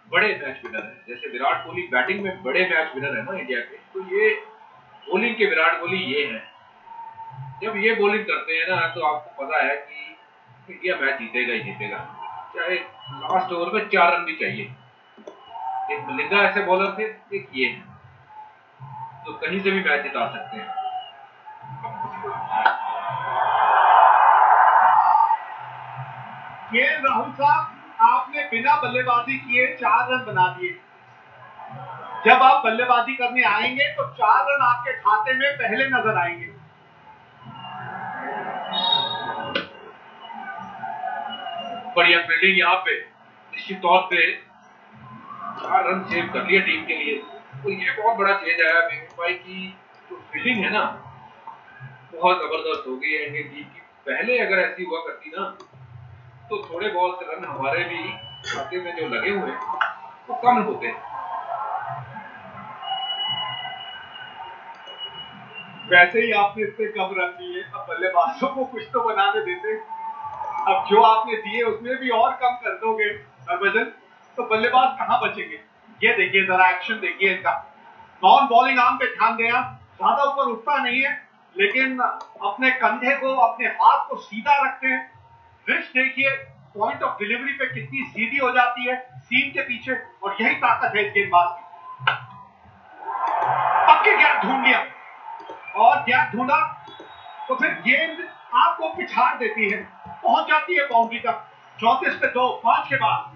बड़े match winner है। जैसे विराट कोहली बैटिंग में बड़े मैच विनर है ना इंडिया के, तो ये बॉलिंग के विराट कोहली ये है। जब ये बॉलिंग करते हैं ना, तो आपको पता है कि इंडिया मैच जीतेगा ही जीतेगा, चाहे लास्ट ओवर में 4 रन भी चाहिए। एक मलिंगा ऐसे बॉलर थे, एक ये है, तो कहीं से भी मैच जिता सकते हैं। ये राहुल साहब, आपने बिना बल्लेबाजी किए 4 रन बना दिए। जब आप बल्लेबाजी करने आएंगे तो 4 रन आपके खाते में पहले नजर आएंगे। बढ़िया फील्डिंग यहाँ पे, निश्चित तौर पे 4 रन सेव कर लिए टीम के लिए। तो ये बहुत बड़ा चेंज आया वेंकट भाई की जो फील्डिंग है ना, बहुत जबरदस्त हो गई है इंडियन टीम की। पहले अगर ऐसी हुआ करती ना, तो थोड़े बहुत रन हमारे भी खाते में जो लगे हुए वो कम होते। वैसे ही आपने इतने कम रन दिए, अब बल्लेबाजों को कुछ तो बनाने देते। अब जो आपने दिए उसमें भी और कम कर दोगे हरभजन, तो बल्लेबाज कहां बचेंगे। ये देखिए, जरा एक्शन देखिए इनका। नॉन बॉलिंग आर्म पे ध्यान दें आप। ज्यादा ऊपर उठता नहीं है, लेकिन अपने कंधे को, अपने हाथ को सीधा रखते हैं। रिस्ट देखिए, पॉइंट ऑफ डिलीवरी पे कितनी सीधी हो जाती है सीम के पीछे, और यही ताकत है इस गेंदबाज की। पक्के गैप ढूंढ लिया, और गैप ढूंढा तो फिर गेंद आपको पिछाड़ देती है, पहुंच जाती है बाउंड्री तक। 34 पे 2, 5 के बाद।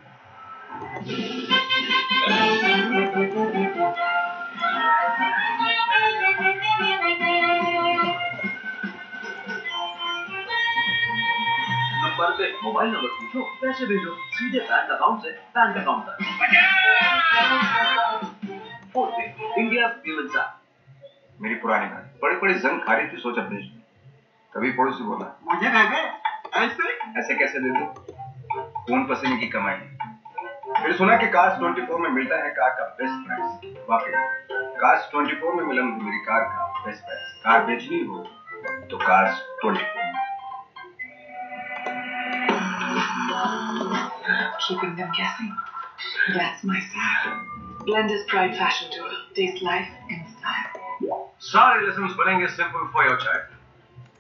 नंबर पे मोबाइल नंबर पूछो, पैसे भेजो सीधे बैंक अकाउंट से बैंक अकाउंट तक। India payments app. मेरी पुरानी बात, बड़ी बड़ी जंग खा रही थी, सोचा भेज दूं। तभी पड़ोसी बोला, मुझे दे दे। ऐसे कैसे दे दूं? खून पसीने की कमाई। फिर सुना कि कार्स 24 में मिलता है कार का बेस्ट प्राइस। वाकई कार्स 24 में मिला मुझे मेरी कार का बेस्ट प्राइस। कार बेचनी हो तो cars 24। Keeping them guessing. That's my style. Blender's Pride Fashion Tour. Taste life in style. सारे lessons बनेंगे simple for your child.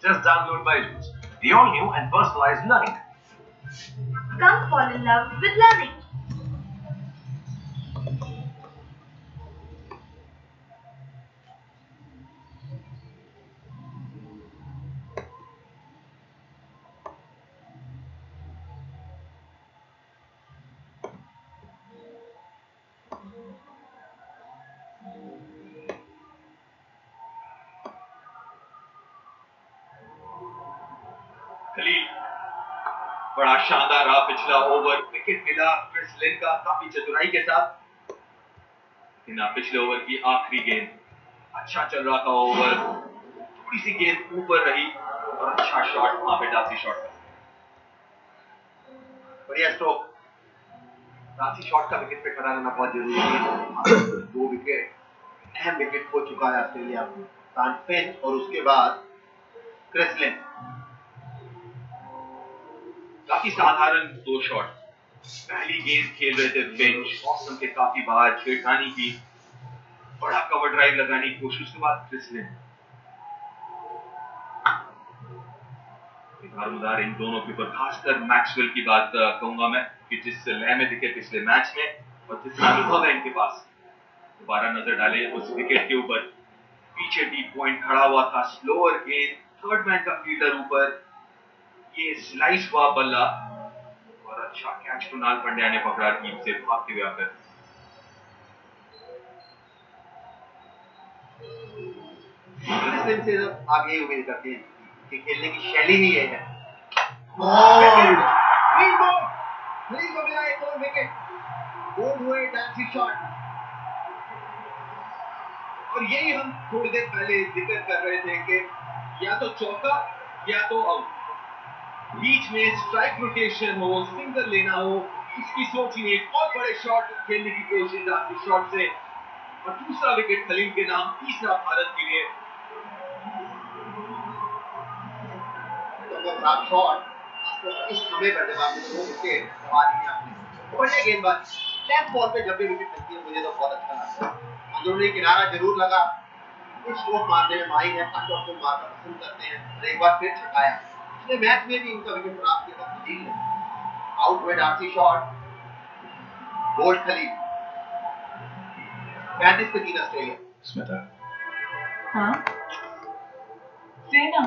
Just download Byju's, the all new and personalized learning. Come fall in love with learning. Khalil, बड़ा शानदार रहा पिछला over. Wicket मिला Chris Lynn का काफी चतुराई के साथ, लेकिन पिछले ओवर की आखिरी गेंद, अच्छा चल रहा था ओवर, थोड़ी सी गेंद ऊपर रही और अच्छा शॉट वहां पे डासी शॉट का। बढ़िया स्ट्रोक। डासी शॉट का विकेट पे खड़ा रहना बहुत जरूरी है। 2 विकेट, अहम विकेट खो चुका है ऑस्ट्रेलिया को। तानफेन और उसके बाद क्रिस लिन। काफी साधारण 2 शॉट। पहली गेंद खेल रहे थे बेंच, ऑस्टन के काफी बाहर छेड़खानी की, बड़ा कवर ड्राइव लगाने की कोशिश के बाद क्रिस लिन। दारोमदार इन दोनों के ऊपर, खासकर मैक्सवेल की बात कहूंगा मैं, कि जिस लय में दिखे पिछले मैच में और जितना अनुभव है इनके पास। दोबारा नजर डाले उस विकेट के ऊपर, पीछे डीप पॉइंट खड़ा हुआ था, स्लोअर गेंद, थर्ड मैन का फील्डर ऊपर, ये स्लाइस हुआ बल्ला और अच्छा कैच कुणाल पंड्या ने पकड़ा टीम से भागते हुए आकर। से आप यही उम्मीद करते हैं कि खेलने की शैली ही ये है। एक और विकेट, बोल्ड हुए डांसी शॉट। और यही हम थोड़ी देर पहले जिक्र कर रहे थे कि या तो चौका या तो आउट। बीच में स्ट्राइक रोटेशन हो, सिंगल लेना हो, इसकी सोच ही नहीं। बहुत बड़े शॉट खेलने की कोशिश डांसी शॉट से, और दूसरा विकेट खलील के नाम, तीसरा भारत के लिए। शॉट इस समय पर जब आपने 2 विकेट सवाल ही आपने, बढ़िया गेंदबाजी, लेफ्ट बॉल पे जब भी विकेट मिलती है मुझे तो बहुत अच्छा लगता है। अंदरूनी किनारा जरूर लगा, कुछ स्ट्रोक मारने में माहिर है, अच्छे को मारना पसंद करते हैं और एक बार फिर छकाया। पिछले मैच में भी इनका विकेट प्राप्त किया था खलील ने। आउट हुए डार्सी शॉट, बोल्ड खलील। 35 पे 3 ऑस्ट्रेलिया। स्मिता, हाँ से ना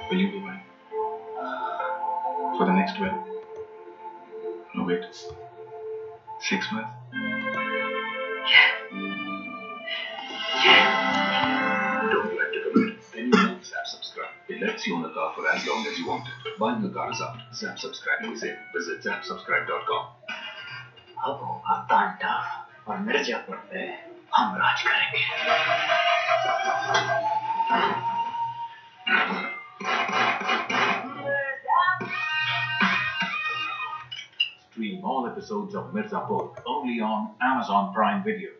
will you be mine for the next 12? No, wait. 6 months? Don't like to commit. Then you can Zap subscribe. It lets you own a car for as long as you want it. Buying a car is out. Zap subscribe is in. Visit zapsubscribe.com. अब होगा तांडव और मिर्जापुर पे हम राज करेंगे। Stream all episodes of Mirzapur only on Amazon Prime Video.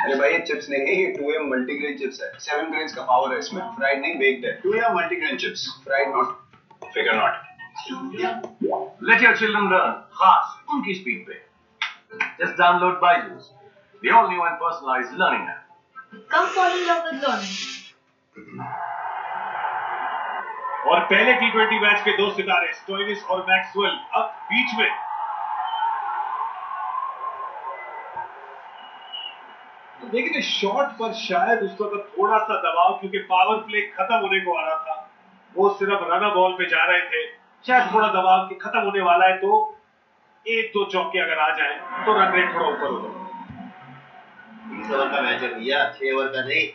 अरे भाई ये चिप्स नहीं है, ये 2M मल्टीग्रेन चिप्स है। 7 ग्रेन्स का पावर है इसमें। फ्राइड नहीं, बेक्ड है। 2M multigrain chips, fried not, figure not. Let your children learn खास उनकी स्पीड पे। Just download Byju's, the all new and personalized learning app. Come fall in love with learning. और पहले T20 match के दो सितारे Stoinis और Maxwell अब बीच में। तो देखिए शॉट पर शायद उस वक्त थोड़ा सा दबाव, क्योंकि पावर प्ले खत्म होने को आ रहा था, वो सिर्फ रन बॉल पे जा रहे थे। शायद थोड़ा दबाव कि खत्म होने वाला है, तो 1-2 चौके अगर आ जाए तो रन रेट थोड़ा ऊपर होगा। 20 ओवर का मैच है भैया, 6 ओवर का नहीं।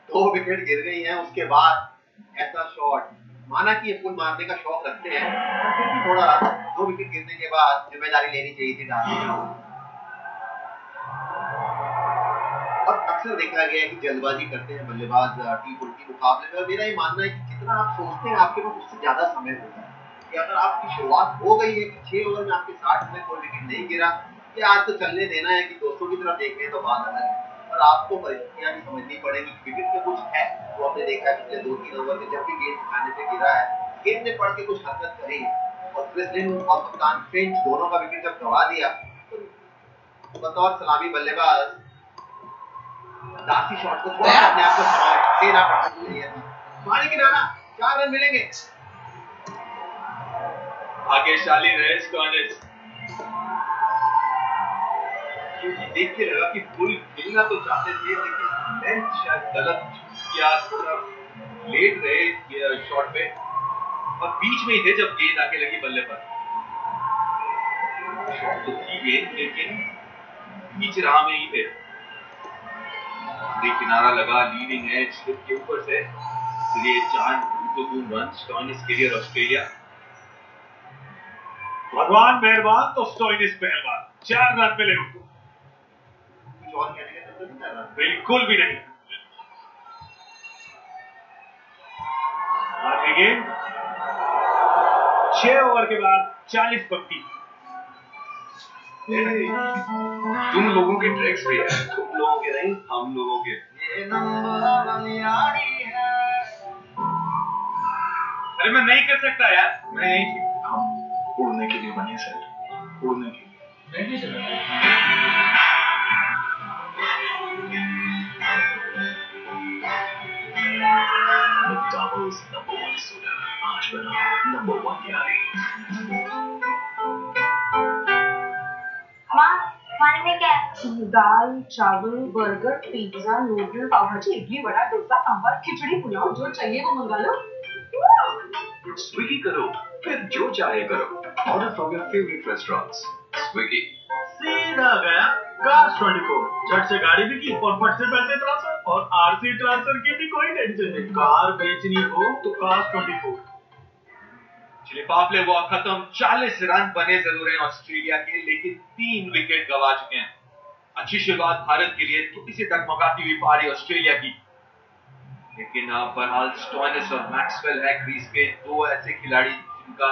2 विकेट गिर गई हैं, उसके बाद ऐसा शॉट, माना कि ये फुल मारने का शौक रखते हैं, फिर भी थोड़ा 2 विकेट गिरने के बाद जिम्मेदारी लेनी चाहिए थी डालने की। और अक्सर देखा गया है कि जल्दबाजी करते हैं बल्लेबाज T20 मुकाबले में, और मेरा ये मानना है कि जितना आप सोचते हैं आपके पास उससे ज्यादा समय होता है। कि अगर आपकी शुरुआत हो गई है कि 6 ओवर में आपके 60 में कोई विकेट नहीं गिरा, कि आज तो चलने देना है, कि दोस्तों की तरफ देख रहे हैं तो बात अलग है, और आपको परिस्थितियां भी समझनी पड़ेगी। विकेट में कुछ है, तो हमने देखा है पिछले 2-3 ओवर में जब भी गेंद खाने पे गिरा है, गेंद ने पढ़ के कुछ हरकत करी है। और क्रिस लिन और कप्तान फिंच दोनों का विकेट जब गवा दिया, तो बतौर सलामी बल्लेबाज डार्सी शॉट को थोड़ा अपने आप को देना पड़ता है। मारी किनारा, 4 रन मिलेंगे। भाग्यशाली रहे स्टोइनिस, क्योंकि देख के लगा कि फुल खेलना तो चाहते थे, लेकिन लेंथ शायद गलत किया, थोड़ा लेट रहे शॉट पे, और बीच में ही थे जब गेंद आके लगी बल्ले पर। शॉट तो थी गेंद, लेकिन बीच राह में ही थे। किनारा लगा, लीडिंग एज स्लिप के ऊपर से, इसलिए 4 रन स्टोइनिस के लिए ऑस्ट्रेलिया। भगवान मेहरबान तो स्टोइनिस पहलवान, 4 रन मिले उनको। कुछ और कहने का मतलब नहीं कर रहा, बिल्कुल भी नहीं। आगे गेंद 6 ओवर के बाद 40 पक्की। तुम लोगों के ट्रैक्स भी है, तुम लोगों के नहीं, हम लोगों के। अरे मैं नहीं कर सकता यार, मैं नहीं थी। हम उड़ने के लिए बने सर, उड़ने के लिए। McDonald's #1 soda, आज बना #1 यारी। माँ, खाने में क्या है? दाल, चावल, बर्गर, पिज्जा, नूडल, पाव भाजी, इडली, वड़ा, डोसा, सांभर, खिचड़ी, पुलाव, जो चाहिए वो मंगा लो। स्विगी करो, फिर जो चाहे करो। Order from your favorite restaurants. Swiggy. सीधा गया कार्स 24, झट से गाड़ी भी की और फट से पैसे ट्रांसफर, और आरसी ट्रांसफर की भी कोई टेंशन नहीं। कार बेचनी हो तो कार्स 24। चलिए पावले वो खत्म। 40 रन बने जरूर हैं ऑस्ट्रेलिया के, लेकिन 3 विकेट गवा चुके हैं। अच्छी शुरुआत भारत के लिए, थोड़ी सी टकमकाती हुई पारी ऑस्ट्रेलिया की। लेकिन बहरहाल स्टॉइनिस और मैक्सवेल है क्रीज पे, दो ऐसे खिलाड़ी जिनका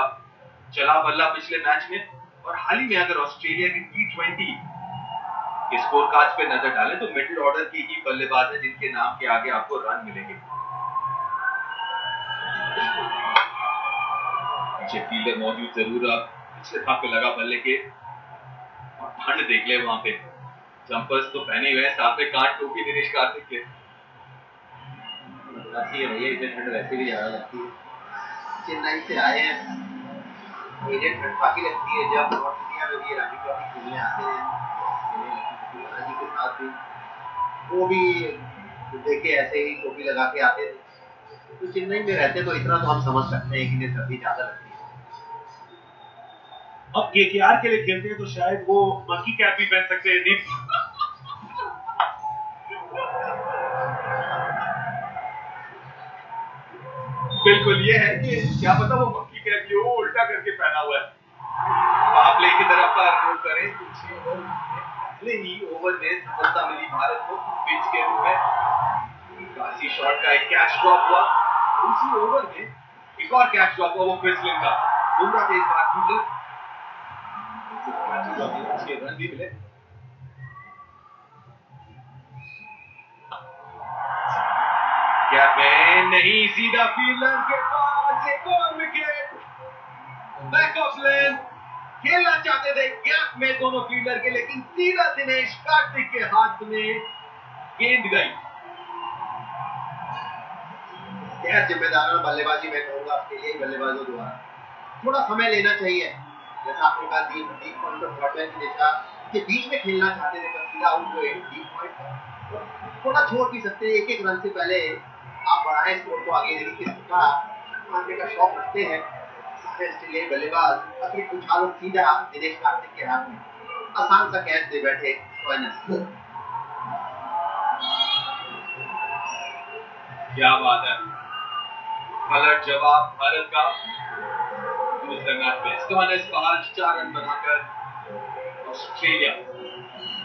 चला बल्ला पिछले मैच में। और हाल ही में अगर ऑस्ट्रेलिया की T20 के स्कोर कार्ड पे नजर डालें तो मिडिल ऑर्डर की ही बल्लेबाज है जिनके नाम के आगे आपको रन मिलेंगे। पीछे फील्डर मौजूद जरूर, अब पिछले भाग पे लगा बल्ले के, और ठंड देख ले वहां पे, जंपर्स तो पहने हुए हैं, साथ में कान टोपी दिनेश कार्तिक के। भैया इसे ठंड वैसे भी ज्यादा लगती है। चेन्नई से आए हैं, इन्हें ठंड काफी लगती है। जब नॉर्थ इंडिया में भी रणजी ट्रॉफी खेलने आते हैं जी के साथ भी, वो भी देखे ऐसे ही टोपी लगा के आते थे। तो चेन्नई में रहते तो इतना तो हम समझ सकते हैं कि इन्हें सर्दी ज्यादा लगती है। अब केकेआर के लिए खेलते हैं तो शायद वो मंकी कैप भी पहन सकते हैं। दीप बिल्कुल ये है कि क्या पता वो मंकी कैप जो उल्टा करके पहना हुआ है। पावर प्ले की तरफ रोल करें, कुछ पहले ही ओवर में सफलता मिली भारत को पिच के रूप में। काशी शॉट का एक कैच ड्रॉप हुआ, उसी ओवर में एक और कैच ड्रॉप हुआ, वो क्रिसलिन का। बुमराह के इस बार फील्डर अच्छे रन भी मिले। गैप में नहीं, सीधा फील्डर के पास, एक और विकेट। बैक ऑफ लेन खेलना चाहते थे गैप में दोनों फील्डर के, लेकिन सीधा दिनेश कार्तिक के हाथ में गेंद गई। गैर जिम्मेदाराना बल्लेबाजी मैं कहूंगा ऑस्ट्रेलियाई बल्लेबाजों द्वारा। थोड़ा समय लेना चाहिए, जैसा आपने कहा डीप पॉइंट और थर्ड की दिशा के बीच में खेलना चाहते थे, पर सीधा आउट हुए डीप पॉइंट। थोड़ा छोड़ भी सकते हैं, एक एक रन से पहले आप बढ़ाएं स्कोर को आगे। देखिए किस प्रकार मारने का शौक रखते हैं सारे ऑस्ट्रेलियाई बल्लेबाज। अपनी उछालों सीधा दिनेश कार्तिक के हाथ में, आसान सा कैच दे बैठे स्टॉइनिस। क्या बात है, पलट जवाब भारत का। दूसरे मैच में स्टॉइनिस 4 रन बनाकर ऑस्ट्रेलिया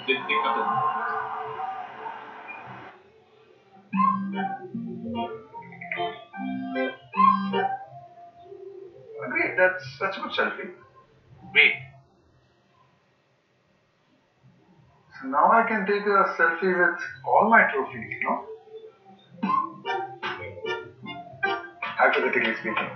जीतने का Great, that's a good selfie. Great. So now I can take a selfie with all my trophies, no? Hypothetically speaking.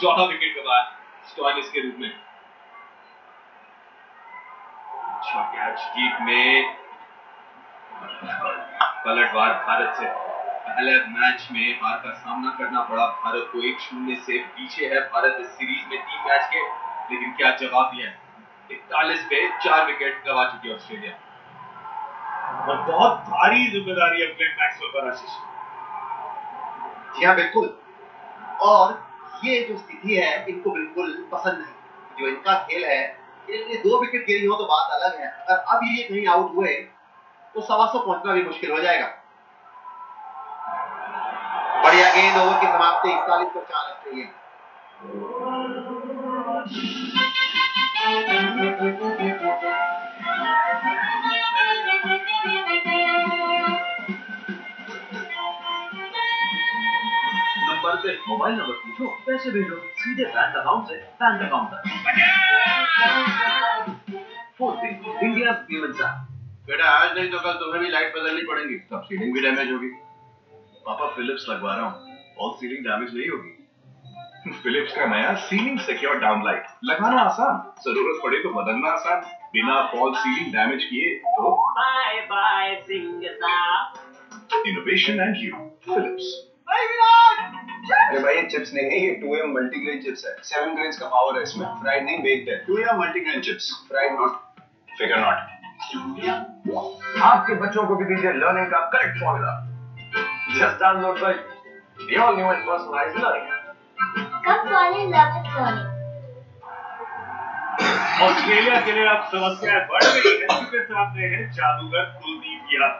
चौथा विकेट के बाद स्टॉइनिस के रूप में अच्छा कैच डीप में। पलटवार भारत से, पहले मैच में हार का सामना करना पड़ा भारत को। 1-0 से पीछे है भारत इस सीरीज में 3 मैच के, लेकिन क्या जवाब दिया। 41 पे 4 विकेट गवा चुकी ऑस्ट्रेलिया, और बहुत भारी जिम्मेदारी है ग्लेन मैक्सवेल पर आशीष। जी हाँ बिल्कुल, और ये जो स्थिति है इनको बिल्कुल पसंद नहीं। जो इनका खेल है, ये 2 विकेट गिरी हो तो बात अलग है, अगर अब ये कहीं आउट हुए तो 125 पहुंचना भी मुश्किल हो जाएगा। बढ़िया गेंद, ओवर की समाप्ति 41 पर 4 ऑस्ट्रेलिया। नंबर पे मोबाइल नंबर पूछो, पैसे भेजो सीधे बैंक अकाउंट से बैंक अकाउंट तक। Fourth India payments app. बेटा आज नहीं तो कल तुम्हें भी लाइट बदलनी पड़ेगी, तब सीलिंग भी डैमेज होगी। पापा फिलिप्स लगवा रहा हूँ, ऑल सीलिंग डैमेज नहीं होगी। फिलिप्स का नया सीलिंग सिक्योर डाउन लाइट, लगाना आसान, जरूरत पड़े तो बदलना आसान, बिना फॉल सीलिंग डैमेज किए तो bye bye Singh sahab. Innovation and you Philips. अरे भाई ये चिप्स नहीं है, ये 2M मल्टीग्रेन चिप्स है। 7 ग्रेन्स का पावर है इसमें, फ्राइड नहीं बेक्ड है। 2M multigrain chips, fried not, figure not. आपके बच्चों को भी दीजिए लर्निंग का correct formula. Just download by the all new and personalized learning। Come fall in love with learning। Australia के लिए अब समस्याएं बढ़ गई है क्योंकि सामने है जादूगर कुलदीप यादव।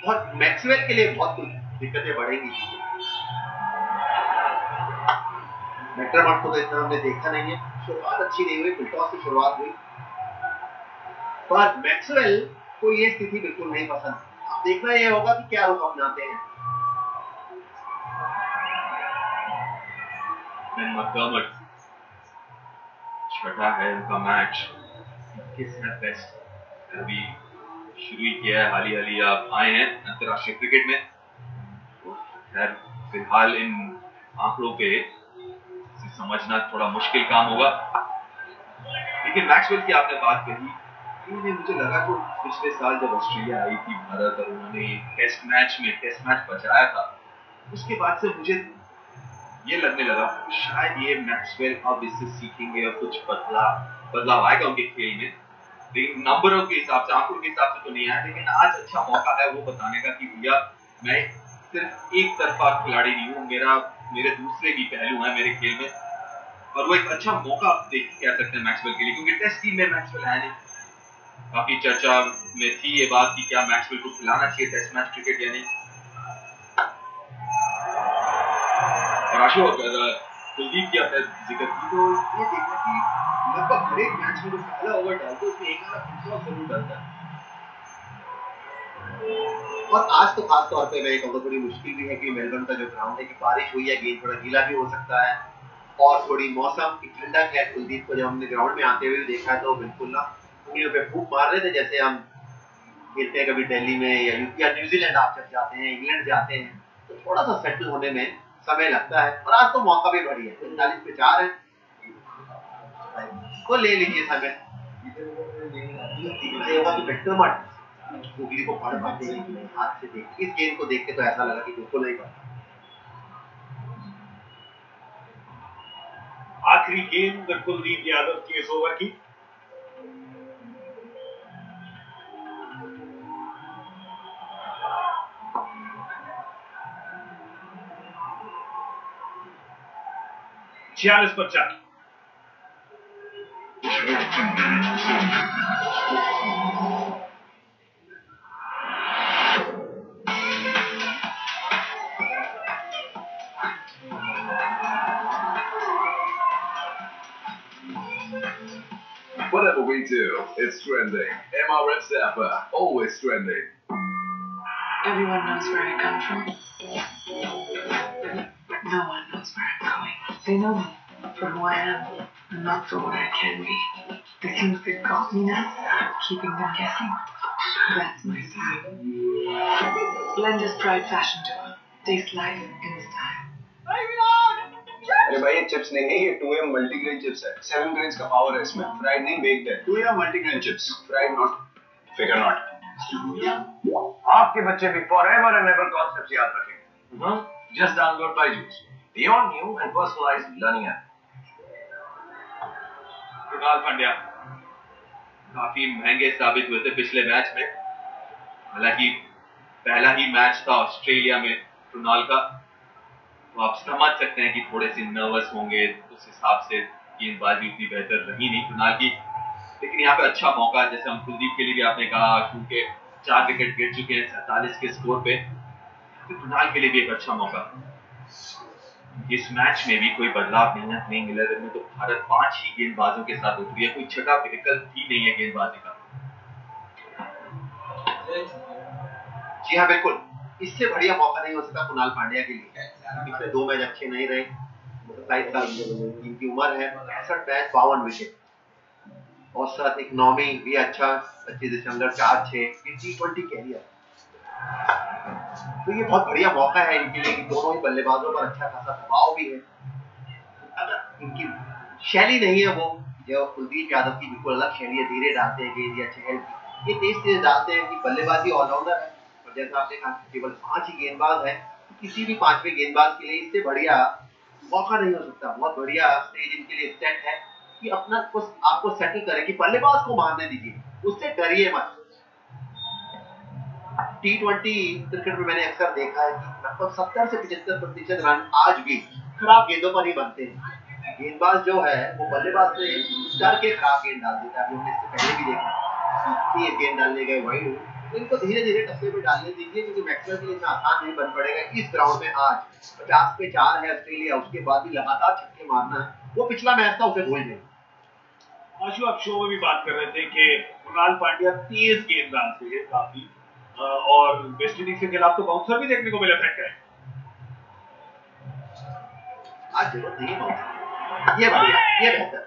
बहुत मैक्सवेल के लिए बहुत कुछ दिक्कतें बढ़ेंगी। मैक्टरमॉट को तो इतना हमने देखा नहीं है, शुरुआत अच्छी नहीं हुई, फुलटॉस से शुरुआत हुई, पर मैक्सवेल को ये स्थिति बिल्कुल नहीं पसंद। अब देखना ये होगा कि क्या रुख अपनाते हैं। मकमट छठा है उनका मैच, किस है बेस्ट अभी शुरू ही किया है, हाल ही आप आए हैं अंतर्राष्ट्रीय क्रिकेट में। खैर फिलहाल इन आंकड़ों पे समझना थोड़ा मुश्किल काम होगा, लेकिन मैक्सवेल की आपने बात कही, ये मुझे लगा कि पिछले साल जब ऑस्ट्रेलिया आई थी भारत और उन्होंने टेस्ट मैच बचाया था, उसके बाद से मुझे ये लगने लगा कि शायद ये मैक्सवेल अब इससे सीखेंगे और कुछ बदलाव आएगा उनके खेल में। लेकिन नंबरों के हिसाब से, आंकड़ों के हिसाब से तो नहीं आया, लेकिन आज अच्छा मौका है वो बताने का कि भैया मैं सिर्फ एक तरफा खिलाड़ी नहीं हूँ, मेरे दूसरे भी पहलू हैं मेरे खेल में, और वो एक अच्छा मौका कह सकते हैं मैक्सवेल के लिए, क्योंकि टेस्ट टीम में मैक्सवेल है नहीं। काफी चर्चा में थी ये बात कि क्या मैक्सवेल को खिलाना चाहिए टेस्ट मैच क्रिकेट या नहीं। और आशु, अगर कुलदीप की आपने जिक्र की तो ये देखना कि लगभग हर एक मैच में जो पहला ओवर डालते उसमें एक आधा फुटबॉल जरूर डालता है। और आज तो खास तौर पे मैं ये कहूँगा थोड़ी मुश्किल भी है कि मेलबर्न का जो ग्राउंड है कि बारिश हुई है, गेंद थोड़ा गीला भी हो सकता है और थोड़ी मौसम की ठंडक है। कुलदीप को जब हमने ग्राउंड में आते हुए देखा है तो बिल्कुल ना उंगलियों पे फूंक मार रहे थे, जैसे हम खेलते हैं कभी दिल्ली में या यूपी या न्यूजीलैंड आप जब जाते हैं, इंग्लैंड जाते हैं, तो थोड़ा सा सेटल होने में समय लगता है। और आज तो मौका भी बढ़िया है, 45 पे 4 है तो ले लीजिए समय। ये होगा कि मैक्टरमॉट उंगली को पढ़ पाते हैं कि नहीं, हाथ से देख, इस गेंद को देख के तो ऐसा लगा कि बिल्कुल नहीं पढ़ता। आखिरी गेंद कुलदीप यादव की इस ओवर की। छियालीस पर 4। Whatever we do, it's trending. MRF Zappa, always trending. Everyone knows where I come from. No one knows where I'm going. They know me for who I am, and not for what I can be. The things that got me now, keeping them guessing. That's my style. Splendid Pride Fashion Tour. Taste life in style. अरे भाई ये chips नहीं है, ये 2M multigrain chips है। 7 grains का power है इसमें, फ्राइड नहीं बेक्ड है। 2M multigrain chips, fried not, figure not. आपके बच्चे भी फॉरएवर एंड एवर कॉन्सेप्ट्स याद रखेंगे। Just download by the all new and personalized learning app। Krunal Pandya काफी महंगे साबित हुए थे पिछले मैच में, हालांकि पहला ही मैच था ऑस्ट्रेलिया में कृणाल का, तो आप समझ सकते हैं कि थोड़े से नर्वस होंगे, उस हिसाब से गेंदबाजी उतनी बेहतर रही नहीं कृणाल की। लेकिन यहाँ पे अच्छा मौका, जैसे हम कुलदीप के लिए भी आपने कहा, क्योंकि 4 विकेट गिर चुके हैं 47 के स्कोर पे, तो कृणाल के लिए भी एक अच्छा मौका। इस मैच में भी कोई बदलाव नहीं है प्लेइंग 11 में, तो भारत 5 ही गेंदबाजों के साथ उतरी है, कोई छठा विकल्प ही नहीं है गेंदबाजी का। जी हाँ बिल्कुल, इससे बढ़िया मौका नहीं हो सकता कुणाल पांड्या के लिए। पिछले 2 मैच अच्छे नहीं रहे, 27 साल इनकी उम्र है, 65 मैच 52 विकेट, औसत इकोनॉमी भी अच्छा 25.46 T20 कैरियर। तो ये बहुत बढ़िया मौका है इनके लिए कि दोनों ही बल्लेबाजों पर अच्छा खासा दबाव भी है। अगर इनकी शैली नहीं है वो जो कुलदीप यादव की बिल्कुल अलग शैली है, धीरे डालते हैं गेंद या चहल की, ये तेज डालते हैं कि बल्लेबाजी ऑलराउंडर है, जैसा आपने कहा केवल 5 ही गेंदबाज हैं, किसी भी 5वें गेंदबाज के लिए इससे बढ़िया मौका नहीं हो सकता। बहुत बढ़िया स्टेज इनके लिए सेट है कि अपना आपको सेटल करें कि बल्लेबाज को मारने दीजिए, उससे डरिए मत। T20 क्रिकेट में मैंने अक्सर देखा है कि लगभग 70 से 75% रन आज भी खराब गेंदों पर ही बनते हैं। गेंदबाज जो है वो बल्लेबाज से डर के खराब गेंद डाल देता है। हमने इससे पहले भी देखा कि ये गेंद डालने गए वाइड, तो इनको धीरे धीरे टप्पे पे डालने दीजिए, क्योंकि मैक्सवेल के लिए इतना आसान नहीं बन पड़ेगा। इस ग्राउंड में आज 50 पे 4 है ऑस्ट्रेलिया, उसके बाद भी लगातार छक्के मारना है, वो पिछला मैच था, उसे भूल गए। आशु, आप शो में भी बात कर रहे थे कि कुणाल पांड्या तेज गेंदबाज है काफी, और वेस्ट इंडीज के खिलाफ तो बाउंसर भी देखने को मिला फेंका है। आज जरूरत नहीं है, ये बढ़िया, ये बेहतर।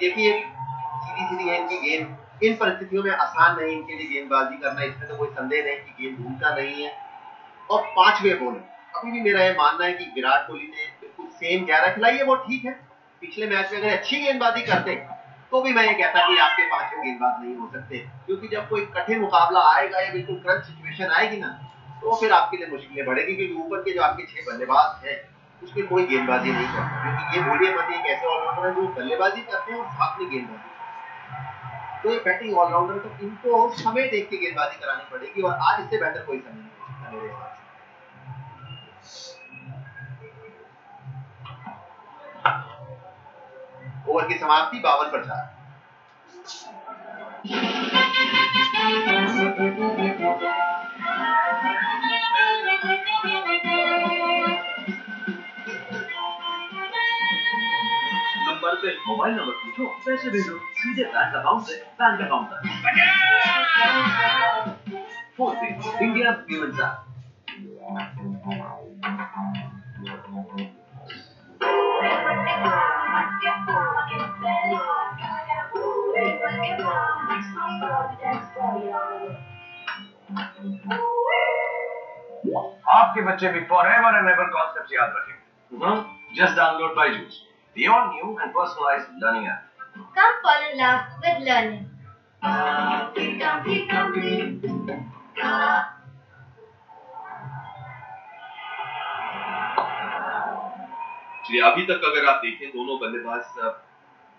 देखिए सीधी है इनकी गेंद, इन परिस्थितियों में आसान नहीं इनके लिए गेंदबाजी करना, इसमें तो कोई संदेह नहीं कि गेंद भूलता नहीं है। और 5वें बॉल अभी भी मेरा ये मानना है कि विराट कोहली ने बिल्कुल सेम 11 खिलाई है, वो ठीक है। पिछले मैच में अगर अच्छी गेंदबाजी करते तो भी मैं ये कहता कि आपके 5वें गेंदबाज नहीं हो सकते, क्योंकि जब कोई कठिन मुकाबला आएगा या बिल्कुल क्रंच सिचुएशन आएगी ना, तो फिर आपके लिए मुश्किलें बढ़ेगी, क्योंकि ऊपर के जो आपके 6 बल्लेबाज हैं उसमें कोई गेंदबाजी नहीं करता। क्योंकि ये भूलिए मत, एक ऐसे ऑलराउंडर है जो बल्लेबाजी करते हैं और साथ में गेंदबाजी, तो ये बैटिंग ऑलराउंडर, तो इनको समय देख के गेंदबाजी करानी पड़ेगी, और आज इससे बेहतर कोई समय नहीं हो सकता मेरे हिसाब से। ओवर की समाप्ति 52 पर 4। नंबर पे मोबाइल नंबर पूछो, पैसे भेजो, सीधे बैंक अकाउंट से बैंक अकाउंट तक। फोन पे इंडिया पेमेंट ऐप। आपके बच्चे भी फॉरएवर एंड एवर कॉन्सेप्ट्स याद रखेंगे। Just download Byju's, the all new and personalized learning app. Come fall in love with learning. चलिए, अभी तक अगर आप देखें दोनों बल्लेबाज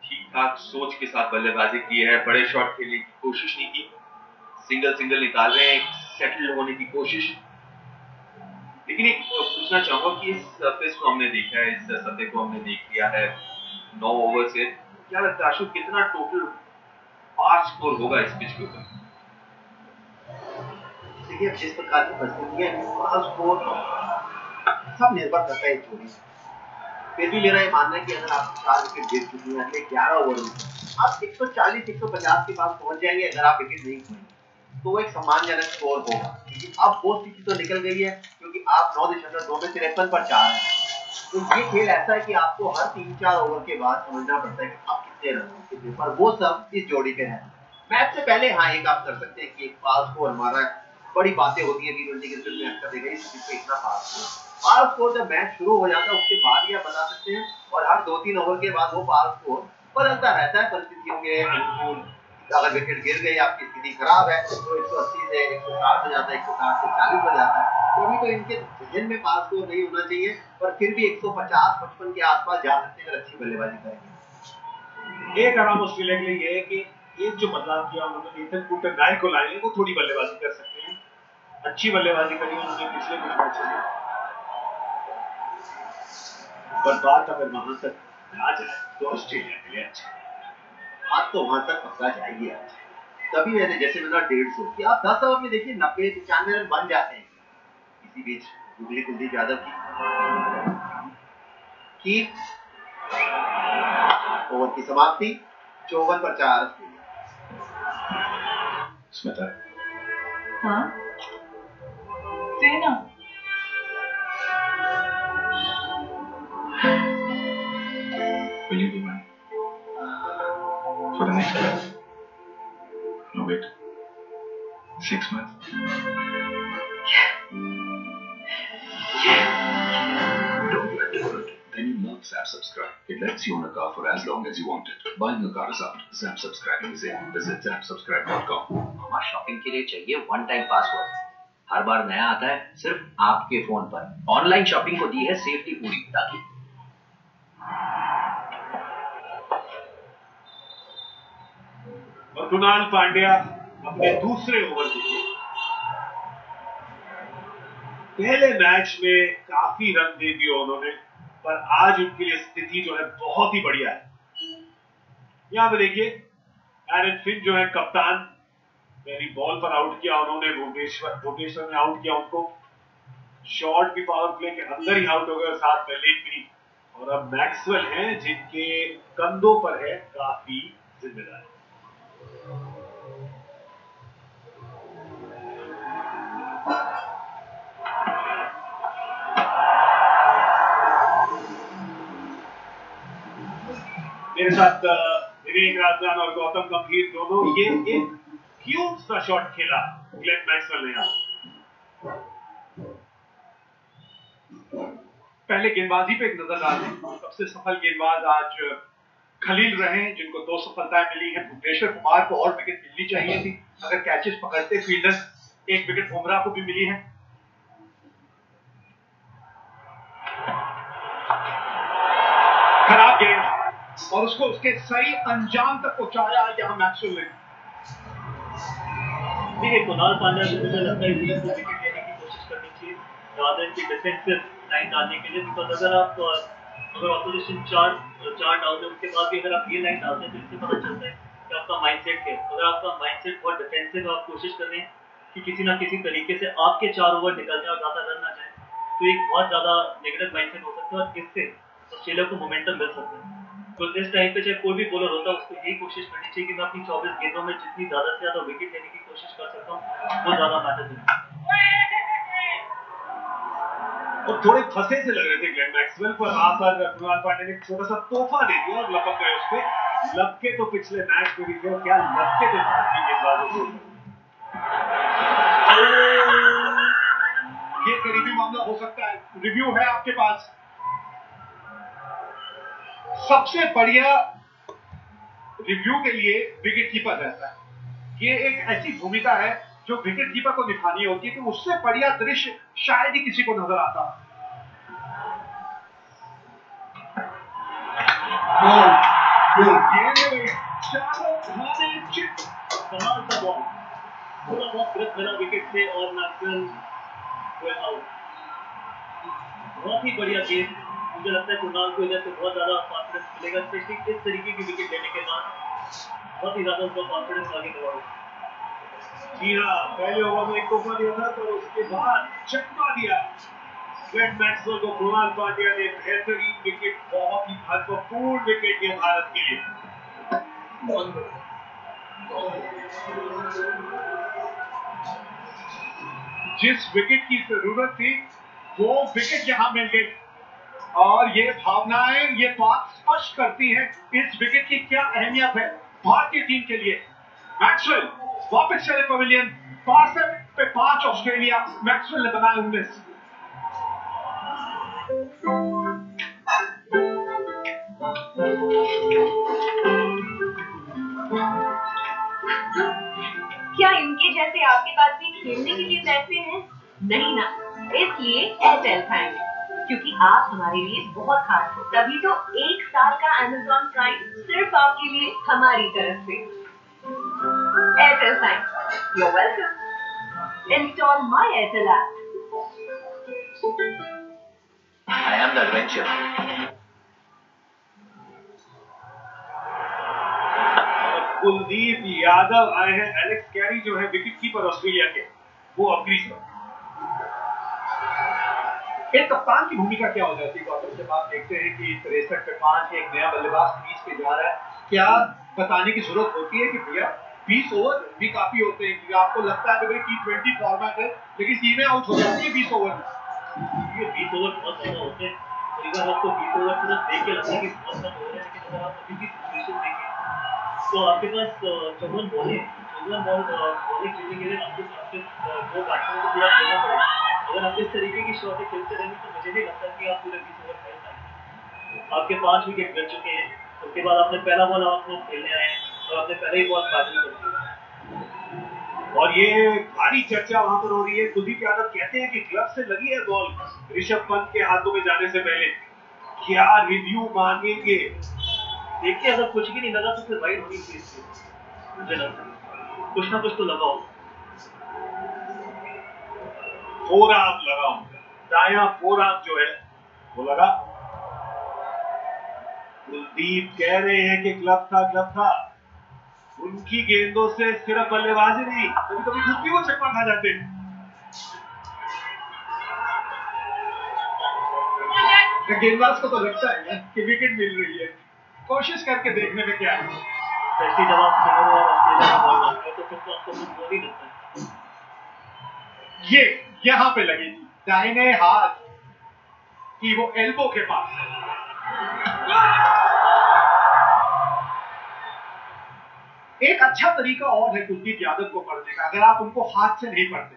ठीक ठाक सोच के साथ बल्लेबाजी की है, बड़े शॉट खेलने की कोशिश नहीं की, सिंगल निकाल रहे हैं, सेटल होने की कोशिश। लेकिन एक पूछना चाहूंगा कि इस पिच को हमने देखा है, इस सतह को हमने देख लिया है 9 ओवर से, क्या लगता है आशु कितना टोटल पार स्कोर होगा इस पिच के ऊपर? देखिए जिस प्रकार की परिस्थितियां हैं, पार स्कोर सब निर्भर करता है जोड़ी। फिर भी मेरा ये मानना है कि अगर आप 4 विकेट गिर चुकी हैं अगले 11 ओवर में, आप 140-150 के पास पहुंच जाएंगे अगर आप विकेट नहीं खोएंगे, तो वो एक सम्मानजनक स्कोर होगा। क्योंकि अब वो स्थिति तो निकल गई है, क्योंकि आप 9.2 में 53 पर 4 हैं। तो ये खेल ऐसा है कि आपको हर 3-4 ओवर के बाद समझना पड़ता है कि आप कितने रन कितने, पर वो सब इस जोड़ी पे है। मैच से पहले हाँ एक आप कर सकते हैं कि एक पास स्कोर हमारा बड़ी बातें होती है T20 क्रिकेट में, अक्सर देखा इस पे इतना पास स्कोर जब मैच शुरू हो जाता है उसके बाद ही आप बता सकते हैं, और हर 2-3 ओवर के बाद वो पास स्कोर बदलता रहता है परिस्थितियों के अनुकूल। अगर विकेट गिर गई, आपकी स्थिति खराब है, तो 180 से 160 हो जाता है, 160 से 40 हो जाता है। तो अभी तो इनके जहन में पास स्कोर नहीं होना चाहिए, पर फिर भी 150-55 के आसपास जा सकते हैं अगर अच्छी बल्लेबाजी करेंगे। एक आराम ऑस्ट्रेलिया के लिए ये है कि एक जो बदलाव किया उन्होंने नेथन कुल्टर को लाए, वो थोड़ी बल्लेबाजी कर सकते हैं, अच्छी बल्लेबाजी करी उन्होंने पिछले कुछ मैचों में, पर बात अगर वहां तक आ जाए तो ऑस्ट्रेलिया के लिए अच्छा है। बात तो वहां तक पक्का जाएगी आज। तभी मैंने जैसे मैंने 150 कि आप 10 ओवर में देखिए 90-95 रन बन जाते हैं। इसी बीच कुलदीप यादव की ओवर की समाप्ति 54 पर 4। स्मिता, हाँ सेना, will you be mine for the next month? No wait, 6 months. Don't let it hurt. Then you love Zap Subscribe. It lets you own a car for as long as you want it. Buying a car is out. Zap Subscribing is in. Visit zapsubscribe.com. हमारा shopping के लिए चाहिए one time password. हर बार नया आता है सिर्फ आपके phone पर। ऑनलाइन शॉपिंग को दी है सेफ्टी पूरी, ताकि और कृणाल पांड्या अपने दूसरे ओवर के पहले मैच में काफी रन दे दिए उन्होंने, पर आज उनके लिए स्थिति जो है बहुत ही बढ़िया है। यहां पे देखिए एरन फिन जो है कप्तान, पहली बॉल पर आउट किया उन्होंने, भुवनेश्वर ने आउट किया उनको। शॉट भी पावर प्ले के अंदर ही आउट हो गए और साथ में लेग भी। और अब मैक्सवेल हैं जिनके कंधों पर है काफी जिम्मेदारी। मेरे साथ विवेक राजदान और गौतम गंभीर दोनों, ये एक क्यूट सा शॉट खेला ग्लेन मैक्सवेल ने यहाँ। पहले गेंदबाजी पे एक नजर डालें। सबसे सफल गेंदबाज आज खलील रहे, जिनको 2 सफलताएं मिली हैं। भुवनेश्वर कुमार को और विकेट मिलनी चाहिए थी, अगर कैचेस पकड़ते फील्डर्स। 1 विकेट बुमराह को भी मिली है। खराब गेंद और उसको उसके सही अंजाम तक पहुंचाया यहाँ मैक्सवेल ने। देखिए कृणाल पांड्या को मुझे लगता है विकेट लेने की कोशिश करनी चाहिए रादर की डिफेंसिव लाइन डालने के लिए। बिकॉज अगर ऑपोजिशन 4 डाउन है उसके बाद भी अगर आप ये लाइन डालते हैं तो इससे पता चलता है कि आपका माइंडसेट क्या है। अगर आपका माइंडसेट बहुत डिफेंसिव, आप कोशिश कर रहे हैं कि किसी ना किसी तरीके से आपके 4 ओवर निकल जाए और ज्यादा रन ना जाए, तो एक बहुत ज्यादा नेगेटिव माइंडसेट हो सकता है और इससे ऑस्ट्रेलिया को मोमेंटम मिल सकता है। तो इस टाइम पे चाहे कोई भी बॉलर होता है उसको यही कोशिश करनी चाहिए कि मैं अपनी 24 गेंदों में जितनी ज्यादा से ज्यादा विकेट लेने की कोशिश कर सकता हूँ वो ज्यादा मैटर करेगा। और थोड़े फंसे से लग रहे थे ग्लेन मैक्सवेल, पर वहां पर कृणाल पांड्या ने छोटा सा तोहफा दे दिया और लपक गए उस पे। लपके तो पिछले मैच में भी थे, क्या लपके थे भारतीय गेंदबाजों को। ये करीबी मामला हो सकता है। रिव्यू है आपके पास। सबसे बढ़िया रिव्यू के लिए विकेट कीपर रहता है। ये एक ऐसी भूमिका है जो विकेट कीपर को निभानी होती है, कि उससे बढ़िया दृश्य शायद ही किसी को नजर आता। कमाल का बॉल, थोड़ा बहुत ग्रिप मिला विकेट से और मैक्सवेल आउट। बहुत ही बढ़िया गेम। मुझे लगता है कुणाल को इधर से बहुत ज्यादा कॉन्फिडेंस मिलेगा, स्पेशली इस तरीके की विकेट लेने के बाद बहुत ही ज्यादा उनका कॉन्फिडेंस आगे बढ़ा। जी हाँ, पहले ओवर में एक तोहफा दिया था, तो उसके बाद चकमा दिया ग्लेन मैक्सवेल को कृणाल पांड्या ने। बेहतरीन विकेट, बहुत ही महत्वपूर्ण विकेट ये भारत के लिए। जिस विकेट की जरूरत थी वो विकेट यहां मिल गई, और ये भावनाएं ये बात स्पष्ट करती है इस विकेट की क्या अहमियत है भारतीय टीम के लिए। मैक्सवेल वापस चले पवेलियन। 5 पे 5 ऑस्ट्रेलिया, मैक्सवेल ने बनाए 19। क्या इनके जैसे आपके पास भी खेलने के लिए पैसे हैं? नहीं ना, इसलिए एयरटेल थैंक्स, क्योंकि आप हमारे लिए बहुत खास हो। तभी तो 1 साल का Amazon प्राइम सिर्फ आपके लिए हमारी तरफ से। Airtel thanks, you are welcome. Install my Airtel app. I am the adventure. Kuldeep Yadav आए हैं। एलेक्स कैरी जो है विकेट कीपर ऑस्ट्रेलिया के, वो अब क्रीज पर। एक कप्तान की भूमिका क्या हो जाती है गौतम? जब आप देखते हैं कि 63 पे 5 एक नया बल्लेबाज क्रीज पे जा रहा है, क्या बताने की जरूरत होती है कि भैया 20 ओवर भी काफी होते हैं? क्योंकि आपको लगता है कि भाई T20 फॉर्मेट है, लेकिन टीमें आउट हो जाती है 20 ओवर में। ये 20 ओवर बहुत ज्यादा होते हैं। कई बार आपको 20 ओवर सिर्फ देख के लगता है कि बहुत कम हो रहे हैं, लेकिन अगर आप अभी की सिचुएशन देखें तो आपके पास 54 बॉलें बॉलिंग खेलने के लिए आपको 2 बैट्समैन को पूरा खेलना पड़ेगा। अगर आप इस तरीके की शॉटें खेलते रहेंगे तो मुझे नहीं लगता कि आप पूरे 20 ओवर खेल पाएंगे। आपके 5 विकेट गिर चुके हैं, उसके बाद आपने पहला बॉल आपको खेलने आए हैं और आपने पहले ही बॉल बैटिंग कर दी। और ये भारी चर्चा वहां पर हो रही है। कुलदीप यादव कहते हैं कि ग्लव से लगी है बॉल ऋषभ पंत के हाथों में जाने से पहले। क्या रिव्यू मांगेंगे? देखिए अगर कुछ भी नहीं लगा तो फिर वाइड होनी चाहिए। मुझे लगता है कुछ ना कुछ तो लगा हो। फोरआर्म लगा होगा, दायां फोरआर्म जो है वो लगा। कुलदीप कह रहे हैं कि ग्लव था। उनकी गेंदों से सिर्फ बल्लेबाजी नहीं, कभी कभी खुद भी वो चकमा खा जाते हैं। गेंदबाज को तो लगता है कि विकेट मिल रही है, कोशिश करके देखने में क्या है। जब आप स्पिनर और ऑस्ट्रेलिया का बॉल मारते हो तो फिर तो आपको बॉल ही लगता है। ये यहां पे लगेगी दाहिने हाथ की वो एल्बो के पास। एक अच्छा तरीका और है कुलदीप यादव को पढ़ने का, अगर आप उनको हाथ से नहीं पढ़ते,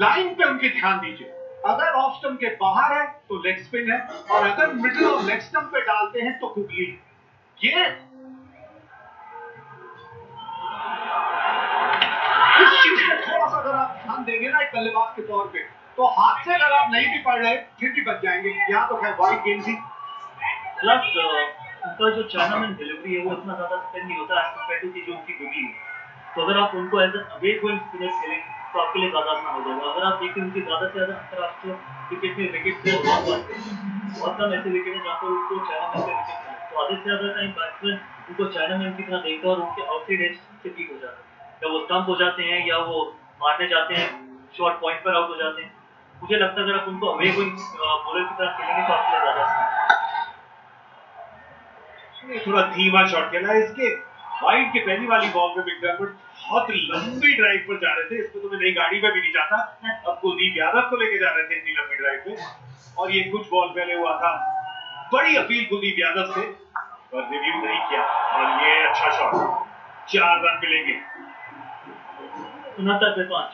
लाइन पे उनके ध्यान दीजिए। अगर ऑफ स्टंप के बाहर है तो लेग स्पिन है, और अगर मिडिल और लेग स्टंप पे डालते हैं तो गुगली है। ये इस चीज पे थोड़ा सा अगर आप ध्यान देंगे ना एक बल्लेबाज के तौर पे, तो हाथ से अगर आप नहीं भी पढ़ रहे फिर भी बच जाएंगे। यहाँ तो खैर वाइड गेंद थी। प्लस उनका जो चाइनामैन डिलीवरी है वो इतना ज्यादा स्पिन नहीं होता एज कम्पेयर टू की जो उनकी गुगली है। तो अगर आप उनको एज अवे गोइंग स्पिनर खेलें तो आपके लिए ज्यादा आसान हो जाएगा। अगर आप देखिए उनकी ज्यादा से ज्यादा अंतरराष्ट्रीय क्रिकेट में विकेट से बहुत कम ऐसे विकेट है जहाँ पर उनको चाइनामैन पे विकेट मिले। तो आधे से ज्यादा टाइम बैट्समैन उनको चाइनामैन की तरह देखता है और उनके आउटसाइड एज से ठीक हो जाता है, या वो स्टंप हो जाते हैं या वो मारने जाते हैं, शॉर्ट पॉइंट पर आउट हो जाते हैं। मुझे लगता है अगर आप उनको अवे गोइंग बॉलर की तरह खेलेंगे तो आपके लिए ज्यादा आसान है। थोड़ा धीमा शॉट खेला है इसके। वाइड के पहली वाली बॉल पे विक्रम बहुत लंबी ड्राइव पर जा रहे थे, इसमें तो मैं नई गाड़ी पे भी नहीं जाता। अब कुलदीप यादव को लेके जा रहे थे इतनी लंबी ड्राइव पे, और ये कुछ बॉल पहले हुआ था। बड़ी अपील कुलदीप यादव से, पर रिव्यू नहीं किया, और ये अच्छा शॉट, 4 रन मिलेंगे। 69 पे 5।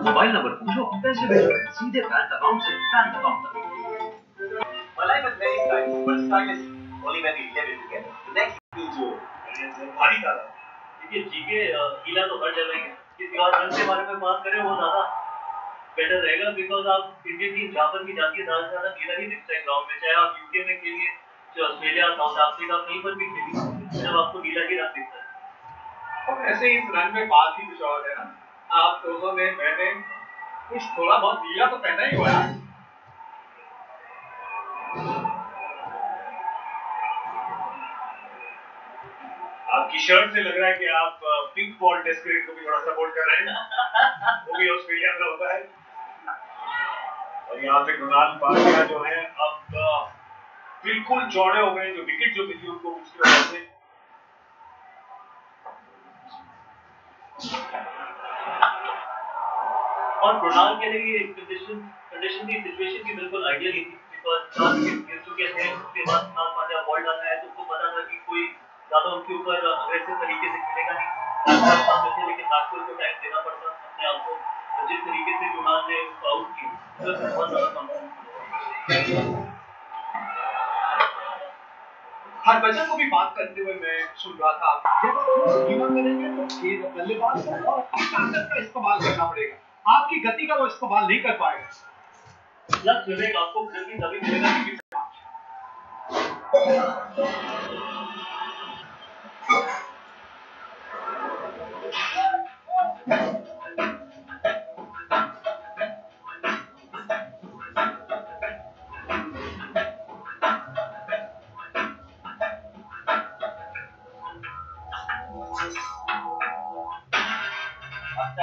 मोबाइल नंबर पूछो, पैसे भेजो, सीधे बैंक अकाउंट से बैंक अकाउंट तक। My life is very exciting, but stylish only when we live it together. The next feels you. भारी था। देखिए जीके गीला तो हर जगह ही है। किसी और रन के बारे में बात करें वो ज्यादा बेटर रहेगा, बिकॉज आप इंडियन टीम जहाँ पर भी जाती है ज्यादा से ज्यादा गीला ही दिखता है ग्राउंड में। चाहे आप यूके में खेलिए, चाहे ऑस्ट्रेलिया, साउथ अफ्रीका, कहीं पर भी खेलिए, जब आपको गीला ही रन दिखता है। और ऐसे इस रन में बात ही कुछ और है ना, आप दोनों ने, मैंने कुछ थोड़ा बहुत गीला तो पहना ही हुआ है। आपकी शर्ट से लग रहा है कि आप पिंक बॉल टेस्ट क्रिकेट को भी थोड़ा सपोर्ट कर रहे हैं, वो भी ऑस्ट्रेलिया में होता है। और यहाँ पे कृणाल पांड्या जो है अब बिल्कुल चौड़े हो गए, जो विकेट जो मिली उनको उसकी वजह से। और कृणाल के लिए कंडीशन की सिचुएशन भी बिल्कुल आइडियल ही थी, बिकॉज 4 विकेट गिर चुके थे, उसके बाद कृणाल पांड्या बॉल डालना है तो उसको पता था कि कोई ज्यादा उनके ऊपर अग्रेसिव तरीके से खेलेगा नहीं, लेकिन नागपुर को टाइम देना पड़ता अपने आप को। जिस तरीके से कृणाल ने उसको आउट किया तो बहुत ज्यादा कम। हरभजन को भी बात करते हुए मैं सुन रहा था, जब आप थोड़ा धीमा करेंगे तो बल्लेबाज को और अपनी ताकत का इस्तेमाल करना पड़ेगा, आपकी गति का वो इस्तेमाल नहीं कर पाएगा। लक्ष्य विवेक आपको फिर भी तभी मिलेगा कि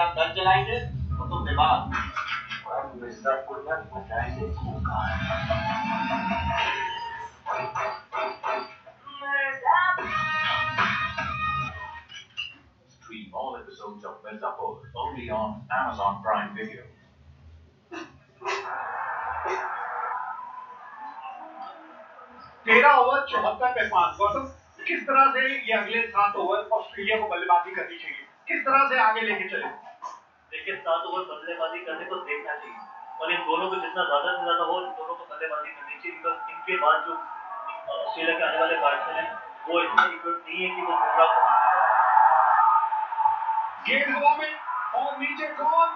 आप दल चलाएंगे तो तुम बीमार और मिर्जापुर में बजाएंगे Stream all episodes of Mirzapur only on Amazon Prime Video. 13 over 74 पे 5। गौतम किस तरह से ये अगले 7 ओवर ऑस्ट्रेलिया को बल्लेबाजी करनी चाहिए, किस तरह से आगे लेके चले? देखिए 7 ओवर बल्लेबाजी करने को देखना चाहिए और इन दोनों को जितना ज्यादा से ज्यादा हो इन दोनों को बल्लेबाजी करनी चाहिए, बिकॉज इनके बाद जो ऑस्ट्रेलिया के आने वाले बैट्समैन हैं वो इतने इक्विप नहीं है कि वो बुमराह को गेंद हवा में और नीचे कौन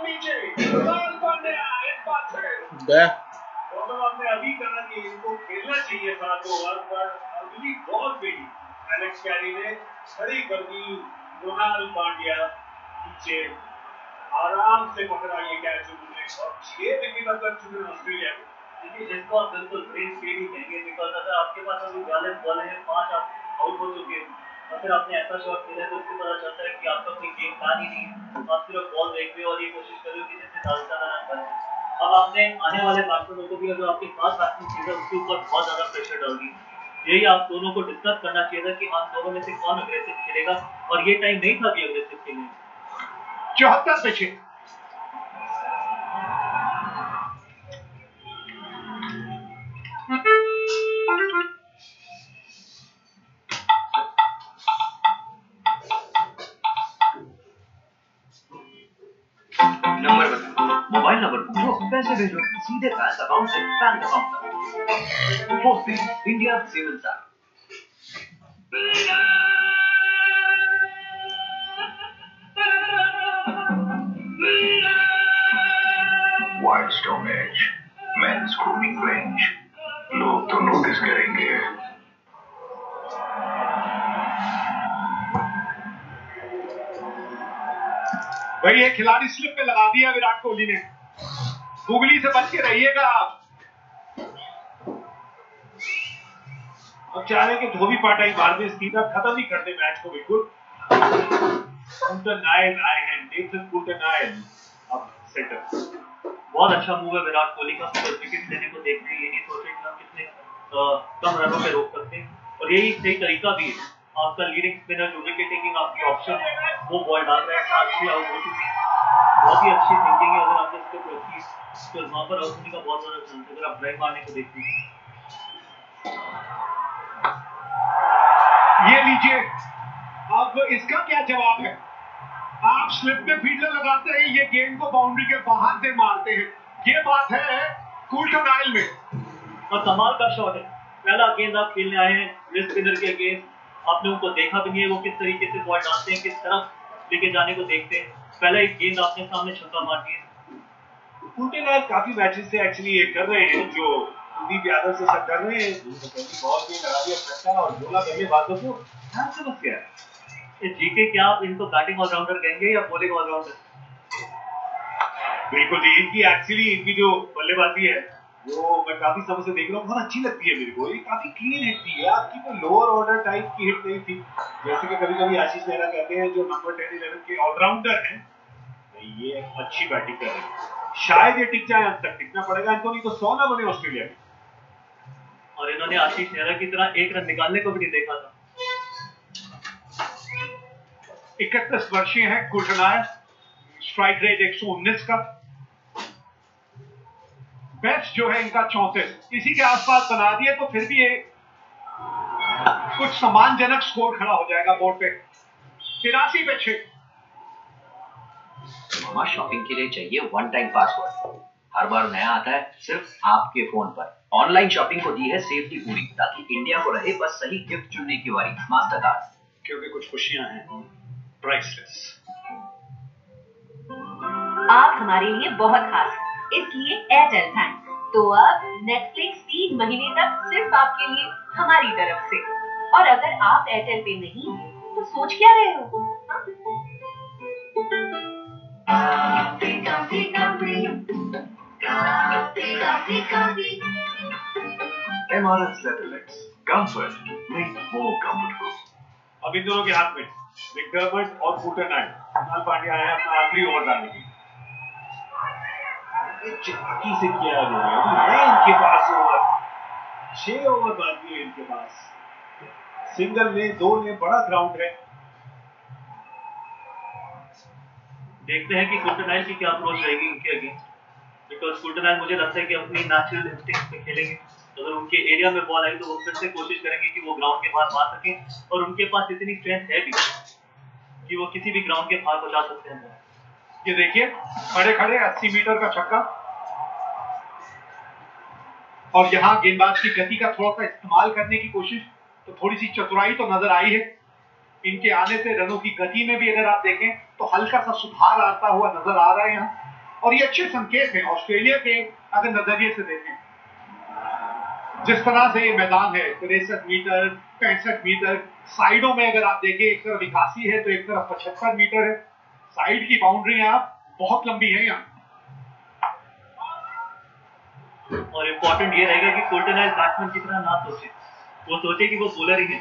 नीचे लाल पांड्या एक बात है तो आपने अभी कहा कि इनको खेलना चाहिए था, तो पर अगली बॉल पे ही एलेक्स कैरी ने खड़ी कर दी रोनाल्ड पांड्या, नीचे आराम से पकड़ा ये कैच उन्होंने और 6 विकेट अब तक चुने ऑस्ट्रेलिया को। देखिए इसको आप बिल्कुल ब्रेन स्टेट ही कहेंगे, बिकॉज अगर आपके पास अभी 42 बॉल है 5 आप आउट हो चुके हैं और फिर आपने ऐसा शॉट खेला है तो इससे पता चलता है कि आपका कोई गेम प्लान ही नहीं है, आप सिर्फ बॉल देख रहे हो और ये कोशिश कर रहे हो कि जिससे ज्यादा से ज्यादा रन बने। अब आपने आने वाले बैट्समैनों को भी अगर आपके पास बैट्समैन चीज है उसके ऊपर बहुत ज्यादा प्रेशर डाल दी, यही आप दोनों को डिस्कस करना चाहिए था कि हम दोनों में से कौन अग्रेसिव खेलेगा और ये टाइम नहीं था कि अग्रेसिव खेलने। 74 पे 6 नंबर बताओ, मोबाइल नंबर पूछो, पैसे भेजो सीधे बैंक अकाउंट से बैंक अकाउंट तक। Postpaid India civil service. Wild stone edge men's grooming range, लोग तो नोटिस करेंगे। भाई ये खिलाड़ी स्लिप पे लगा दिया विराट कोहली ने, गुगली से बच के रहिएगा आप। अब चाह रहे कि धोबी पाटाई मार दे, सीधा खत्म ही कर दे मैच को बिल्कुल। कुल्टरनाइल आए हैं, नेथन कुल्टरनाइल अब सेटर। बहुत अच्छा मूव है विराट कोहली का, विकेट लेने को देख रहे हैं, ये नहीं सोच रहे कि हम कितने कम रनों पे रोक सकते हैं और यही सही तरीका भी है। आपका लीडिंग स्पिनर जो विकेट टेकिंग आपकी ऑप्शन है वो बॉल डाल रहा है, साक्षी आउट हो चुकी है, बहुत ही अच्छी थिंकिंग है। अगर आपने इसको रखी तो वहां पर आउट होने का बहुत ज्यादा चांस है अगर आप ड्राइव मारने को देखते हैं। ये लीजिए, अब इसका क्या जवाब है? आप स्लिप में फील्डर लगाते हैं, ये गेंद को बाउंड्री के बाहर से मारते हैं, ये बात है कुल्टरनाइल में। और कमाल का शॉट है, पहला गेंद आप खेलने आए हैं रिस्ट स्पिनर के अगेंस्ट, आपने उनको देखा भी नहीं है वो किस तरीके से बॉल डालते हैं, किस तरफ लेके जाने को देखते हैं, पहला एक गेंद आपने सामने छक्का मार दिया। कुल्टरनाइल काफी मैचेस से एक्चुअली ये कर रहे हैं जो कुलदीप यादव से सब कर रहे हैं, बॉल में लगा दिया छक्का और बोला बल्लेबाजों को ध्यान से बस गया। ये जीके क्या आप इनको बैटिंग ऑलराउंडर कहेंगे या बॉलिंग ऑलराउंडर? बिल्कुल जी, इनकी एक्चुअली इनकी जो बल्लेबाजी है वो मैं काफी समय से देख रहा हूँ, बहुत अच्छी लगती है मेरे को। ये काफी क्लीन हिट थी है, आपकी कोई लोअर ऑर्डर टाइप की हिट नहीं थी, जैसे कि कभी कभी आशीष नेहरा कहते हैं जो नंबर 10-11 के ऑलराउंडर हैं, ये अच्छी बैटिंग कर रहे हैं। शायद ये टिक जाए, अंत तक टिकना पड़ेगा इनको, नहीं तो 100 ना बने ऑस्ट्रेलिया में। और इन्होंने आशीष नेहरा की तरह एक रन निकालने को भी नहीं देखा था। 31 वर्षीय है कुल्टरनाइल, स्ट्राइक रेट 119 का, बेस्ट जो है इनका 34, इसी के आसपास बना दिए तो फिर भी एक कुछ सम्मानजनक स्कोर खड़ा हो जाएगा बोर्ड पे। 83 पे 6। मामा शॉपिंग के लिए चाहिए वन टाइम पासवर्ड, हर बार नया आता है सिर्फ आपके फोन पर। ऑनलाइन शॉपिंग को दी है सेफ्टी पूरी, ताकि इंडिया को रहे बस सही गिफ्ट चुनने की बारी। मास्टर कार्ड, क्योंकि कुछ खुशियां हैं प्राइसलेस। आप हमारे लिए बहुत खास, इसलिए एयरटेल थैंक्स। तो अब नेटफ्लिक्स 3 महीने तक सिर्फ आपके लिए हमारी तरफ से। और अगर आप एयरटेल पे नहीं हैं, तो सोच क्या रहे हो? MRF Satellites, comfort made more comfortable. अब इन दोनों के हाथ में मैकडर्मट और कुल्टरनाइल, कुणाल पांड्या आए हैं अपना आखिरी ओवर डालने के लिए। चाकी से किया है इनके पास ओवर, 6 ओवर बाकी है इनके पास, सिंगल ने 2 ने, बड़ा ग्राउंड है। देखते हैं कि कुल्टरनाइल की क्या अप्रोच रहेगी इनके अगेंस्ट, बिकॉज कुल्टरनाइल मुझे लगता है कि अपनी नेचुरल इंस्टिंक्ट पे खेलेंगे, अगर उनके एरिया में बॉल आई तो वो फिर से कोशिश करेंगे कि वो ग्राउंड के बाहर मार सकें और उनके पास इतनी स्ट्रेंथ है भी कि वो किसी भी ग्राउंड के बाहर पहुंचा सकते हैं। ये देखिए खड़े खड़े 80 मीटर का छक्का, और यहाँ गेंदबाज की गति का थोड़ा सा इस्तेमाल करने की कोशिश, तो थोड़ी सी चतुराई तो नजर आई है। इनके आने से रनों की गति में भी अगर आप देखें तो हल्का सा सुधार आता हुआ नजर आ रहा है यहाँ, और ये अच्छे संकेत हैं ऑस्ट्रेलिया के अगर नजरिए से देखें। जिस तरह से ये मैदान है 63 मीटर 65 मीटर, साइडों में अगर आप देखें एक तरफ 81 है तो एक तरफ 75 मीटर है, साइड की बाउंड्रियां बहुत लंबी है यहाँ। और इम्पोर्टेंट ये रहेगा कि कोल्टनाइज बैट्समैन की तरह ना सोचे, वो सोचे कि वो बॉलर ही है,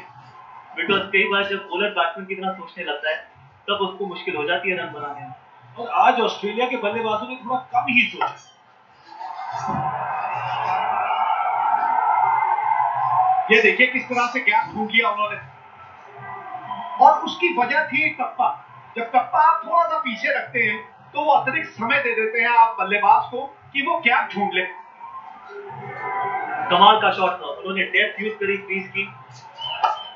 बिकॉज कई बार जब बॉलर बैट्समैन की तरह सोचने लगता है तब उसको मुश्किल हो जाती है रन बनाने में। और आज ऑस्ट्रेलिया के बल्लेबाजों ने थोड़ा कम ही सोचा। ये देखिए किस तरह से गैप ढूंढ लिया उन्होंने, और उसकी वजह थी टप्पा। जब टप्पा आप थोड़ा सा पीछे रखते हैं तो वो अतिरिक्त समय दे देते हैं आप बल्लेबाज को कि वो गैप ढूंढ ले। कमाल का शॉट था, उन्होंने डेप्थ यूज करी क्रीज की,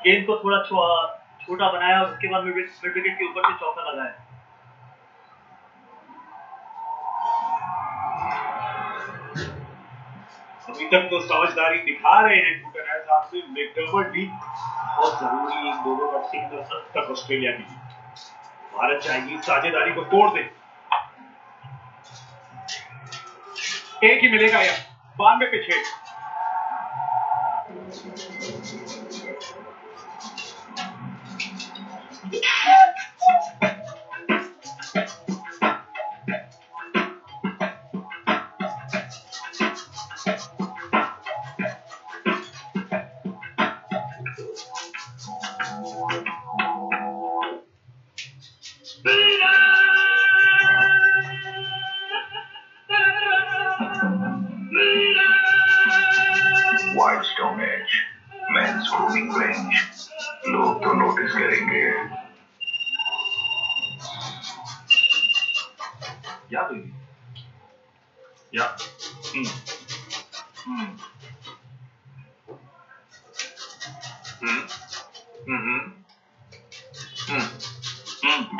गेंद को थोड़ा छोटा बनाया और उसके बाद मिड विकेट के ऊपर से चौका लगाया। अभी तक तो समझदारी दिखा रहे हैं टूटन साहब से, मैकडर्मट भी बहुत जरूरी इन दोनों बच्चों के अंत तक ऑस्ट्रेलिया की जीत। भारत चाहेगी साझेदारी को तोड़ दे। एक ही मिलेगा यार, 92 पे 6। Wide stone edge, men's grooming range, लोग तो नोटिस करेंगे। या बेबी या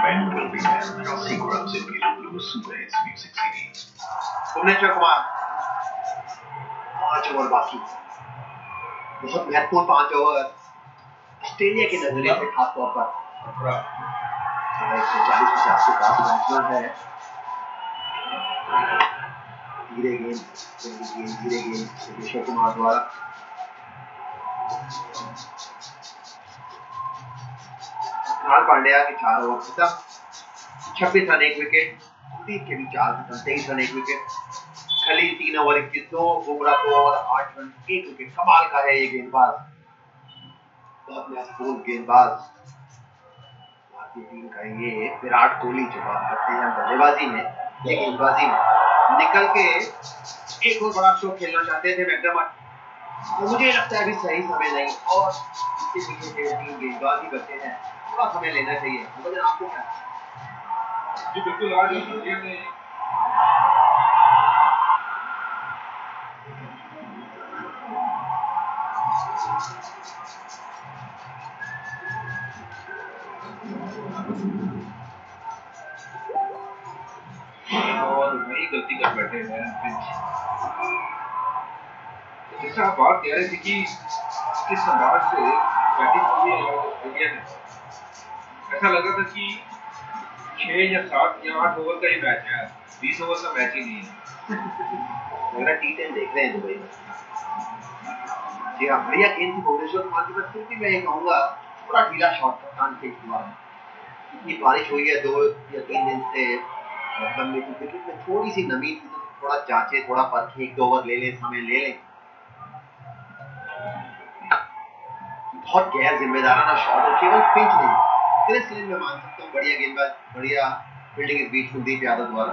Men will be men. Seagram's in Blue Super Hits Music Series. Bhuvneshwar Kumar, 5 over बाकी, बहुत महत्वपूर्ण 5 ओवर ऑस्ट्रेलिया के नजरिए से, खासतौर पर 140-50 के पास बैट्समैन है। धीरे गेंद भुवनेश्वर कुमार द्वारा। हार्दिक पांड्या के 4 ओवर खत्म, 26 रन 1 विकेट, कुलदीप के भी 4 खत्म, 23 run 1 wicket, Khaleel 3 over 21 2, Bumrah 2 over 8 run 1 wicket. कमाल का है ये गेंदबाज, बहुत महत्वपूर्ण गेंदबाज भारतीय टीम का। ये विराट कोहली जो बात करते हैं बल्लेबाजी में, ये गेंदबाजी में निकल के एक और बड़ा शो खेलना चाहते थे मैकडर्मट, तो मुझे लगता है अभी सही समय नहीं, और इसके पीछे टीम गेंदबाजी करते हैं, थोड़ा समय लेना चाहिए। मुझे आपको क्या जी बिल्कुल, आज ऑस्ट्रेलिया ने और वही गलती कर बैठे हैं पिच। जैसे आप बात कह रहे थे कि किस अंदाज से बैटिंग की है ऑस्ट्रेलिया ने, ऐसा लगा था कि 6 या 7 या 8 ओवर का ही मैच है, 20 ओवर का मैच ही नहीं है। मेरा T10 देख रहे हैं दुबई में। जी हाँ, बढ़िया गेंद थी भुवनेश्वर कुमार की, बस फिर भी मैं ये कहूँगा थोड़ा ढीला शॉट था कान के खिलाफ। इतनी बारिश हुई है 2 या 3 दिन से, लंबी विकेट में थोड़ी सी नमी थी, तो थोड़ा जांचे, थोड़ा परखें, 1-2 ओवर ले लें, समय ले लें। बहुत गैर जिम्मेदाराना शॉट, और केवल पिंच नहीं, क्रिस लेन में मान सकता हूँ बढ़िया गेंदबाज, बढ़िया फील्डिंग इस बीच कुलदीप यादव द्वारा।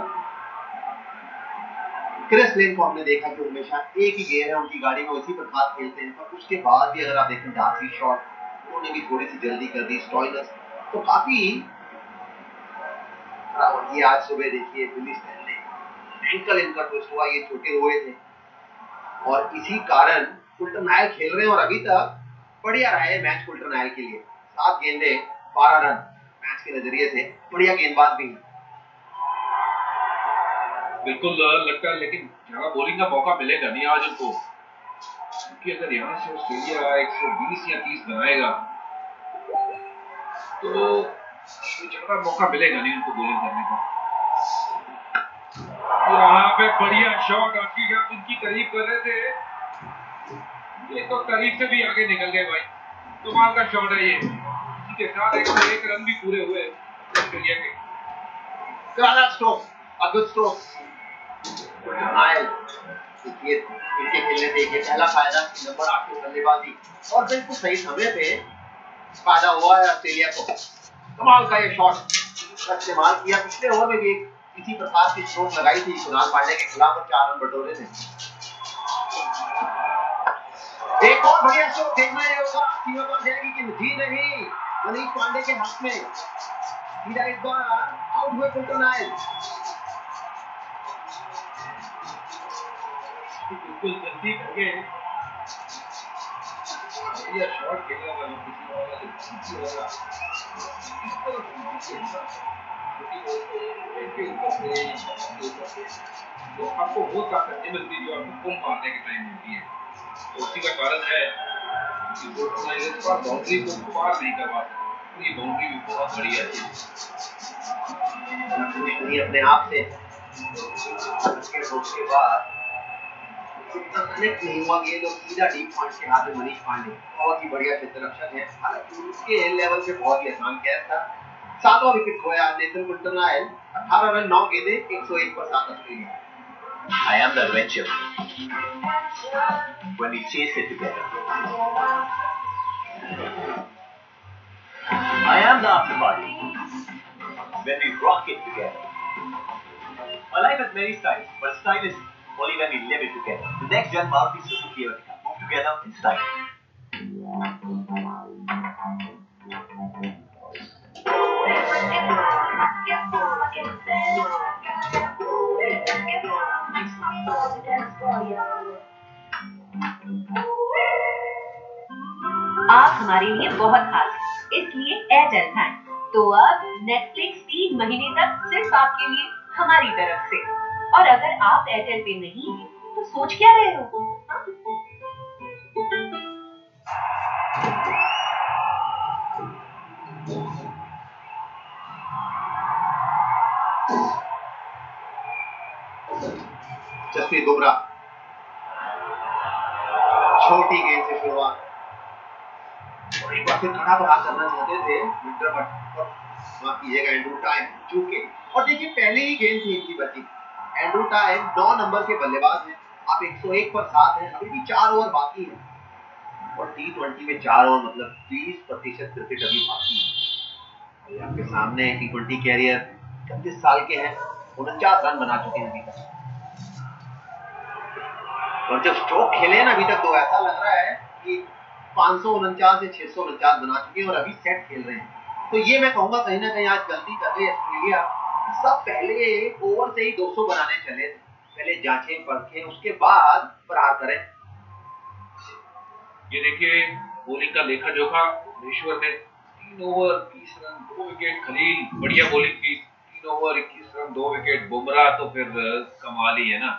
क्रिस लेन को हमने देखा कि हमेशा एक ही गेयर है उनकी गाड़ी में, उसी पर हाथ खेलते हैं, पर उसके बाद भी अगर आप देखें डार्सी शॉट, उन्होंने भी थोड़ी सी जल्दी कर दी। स्टॉइनस तो काफी, ये आज सुबह देखिए बिली स्टैनले एंकल इनका ट्विस्ट हुआ, ये छोटे हुए थे, और इसी कारण कुल्टन नायल खेल रहे हैं और अभी तक बढ़िया रहा है मैच कुल्टन नायल के लिए। 7 गेंदे 12 रन मैच के नजरिए से बढ़िया गेंदबाज भी है। बिल्कुल लगता है, लेकिन ज्यादा बॉलिंग का मौका मिलेगा नहीं आज उनको, क्योंकि अगर यहाँ से ऑस्ट्रेलिया 120 या 30 बनाएगा तो ज्यादा मौका मिलेगा नहीं उनको बॉलिंग करने का। यहाँ पे बढ़िया शॉट, हकीकत इनकी तारीफ कर रहे थे, ये तो तारीफ से भी आगे निकल गए भाई। कमाल का शॉट है ये, इसी के साथ 101 रन भी पूरे हुए ऑस्ट्रेलिया के। करारा स्ट्रोक, a good stroke। नायल देखिए इनके खेलने से ये पहला फायदा नंबर 8 की बल्लेबाजी और बिल्कुल सही समय पे फायदा हुआ है ऑस्ट्रेलिया को। कमाल का ये शॉट का इस्तेमाल किया। पिछले ओवर में भी इसी प्रकार की स्ट्रोक लगाई थी कुणाल पांड्या के खिलाफ और 4 रन बटोरे थे। एक और बढ़िया स्ट्रोक देखना ये होगा, सीमा पर जाएगी कि जी नहीं, मनीष पांडे के हाथ में सीधा इस बार आउट हुए कुल्टन नायल। बिल्कुल जल्दी करके बढ़िया शॉट खेला वाला किसी वाला किसी वाला इस तरह के ऊपर से तो आपको वो ताकत नहीं मिलती जो आपको कम मारने के टाइम मिलती है। तो उसी का कारण है कि इस बार बाउंड्री को पार नहीं कर पाते। ये बाउंड्री भी बहुत बढ़िया है अपने आप से उसके बाद कनेक्ट नहीं हुआ गेंद और सीधा डीप पॉइंट के हाथ में मनीष पांडे बहुत ही बढ़िया क्षेत्ररक्षक है। हालांकि उसके लेवल पे बहुत ही आसान कैच था। 7वां विकेट खोया नेथन कुल्टन नायल। 18 रन 9 गेंदे 101 पर 7 Australia. I am the adventure when we chase it together. I am the after party when we rock it together. My life has many styles, but style is only when we live it together. The next gen Maruti Suzuki Ertiga. Move together in style. आप हमारे लिए बहुत खास हैं, इसलिए Airtel thanks. तो अब Netflix 3 महीने तक सिर्फ आपके लिए हमारी तरफ से। और अगर आप एयरटेल पे नहीं हैं, तो सोच क्या रहे हो? जसप्रीत बुमराह छोटी गेंद से शुरुआत और एक बार फिर खड़ा प्रहार करना चाहते थे विंटर बट माफ कीजिएगा एंड्रू टाइम चूके। और देखिए पहली ही गेंद थी इनकी बची। एंड्रू टाइम 9 नंबर के बल्लेबाज हैं। आप 101 पर 7 हैं, अभी भी 4 ओवर बाकी हैं और T20 में 4 ओवर मतलब 30% क्रिकेट अभी बाकी है। और आपके सामने T20 कैरियर 31 साल के हैं, 49 रन बना चुके हैं अभी तक। और जब स्ट्रोक खेले ना अभी तक तो ऐसा लग रहा है कि 549 से 649 बना चुके हैं और अभी सेट खेल रहे हैं। तो ये मैं कहूंगा कहीं ना कहीं आज गलती कर रही है ऑस्ट्रेलिया। सब पहले ओवर से ही 200 बनाने चले थे, पहले जांचें परखें उसके बाद प्रहार करें। ये देखिए बॉलिंग का लेखा जोखा भुवनेश्वर ने 3 ओवर 20 रन 2 विकेट। खलील बढ़िया बॉलिंग की, 3 ओवर 21 रन 2 विकेट। बुमराह तो फिर कमाल ही है ना,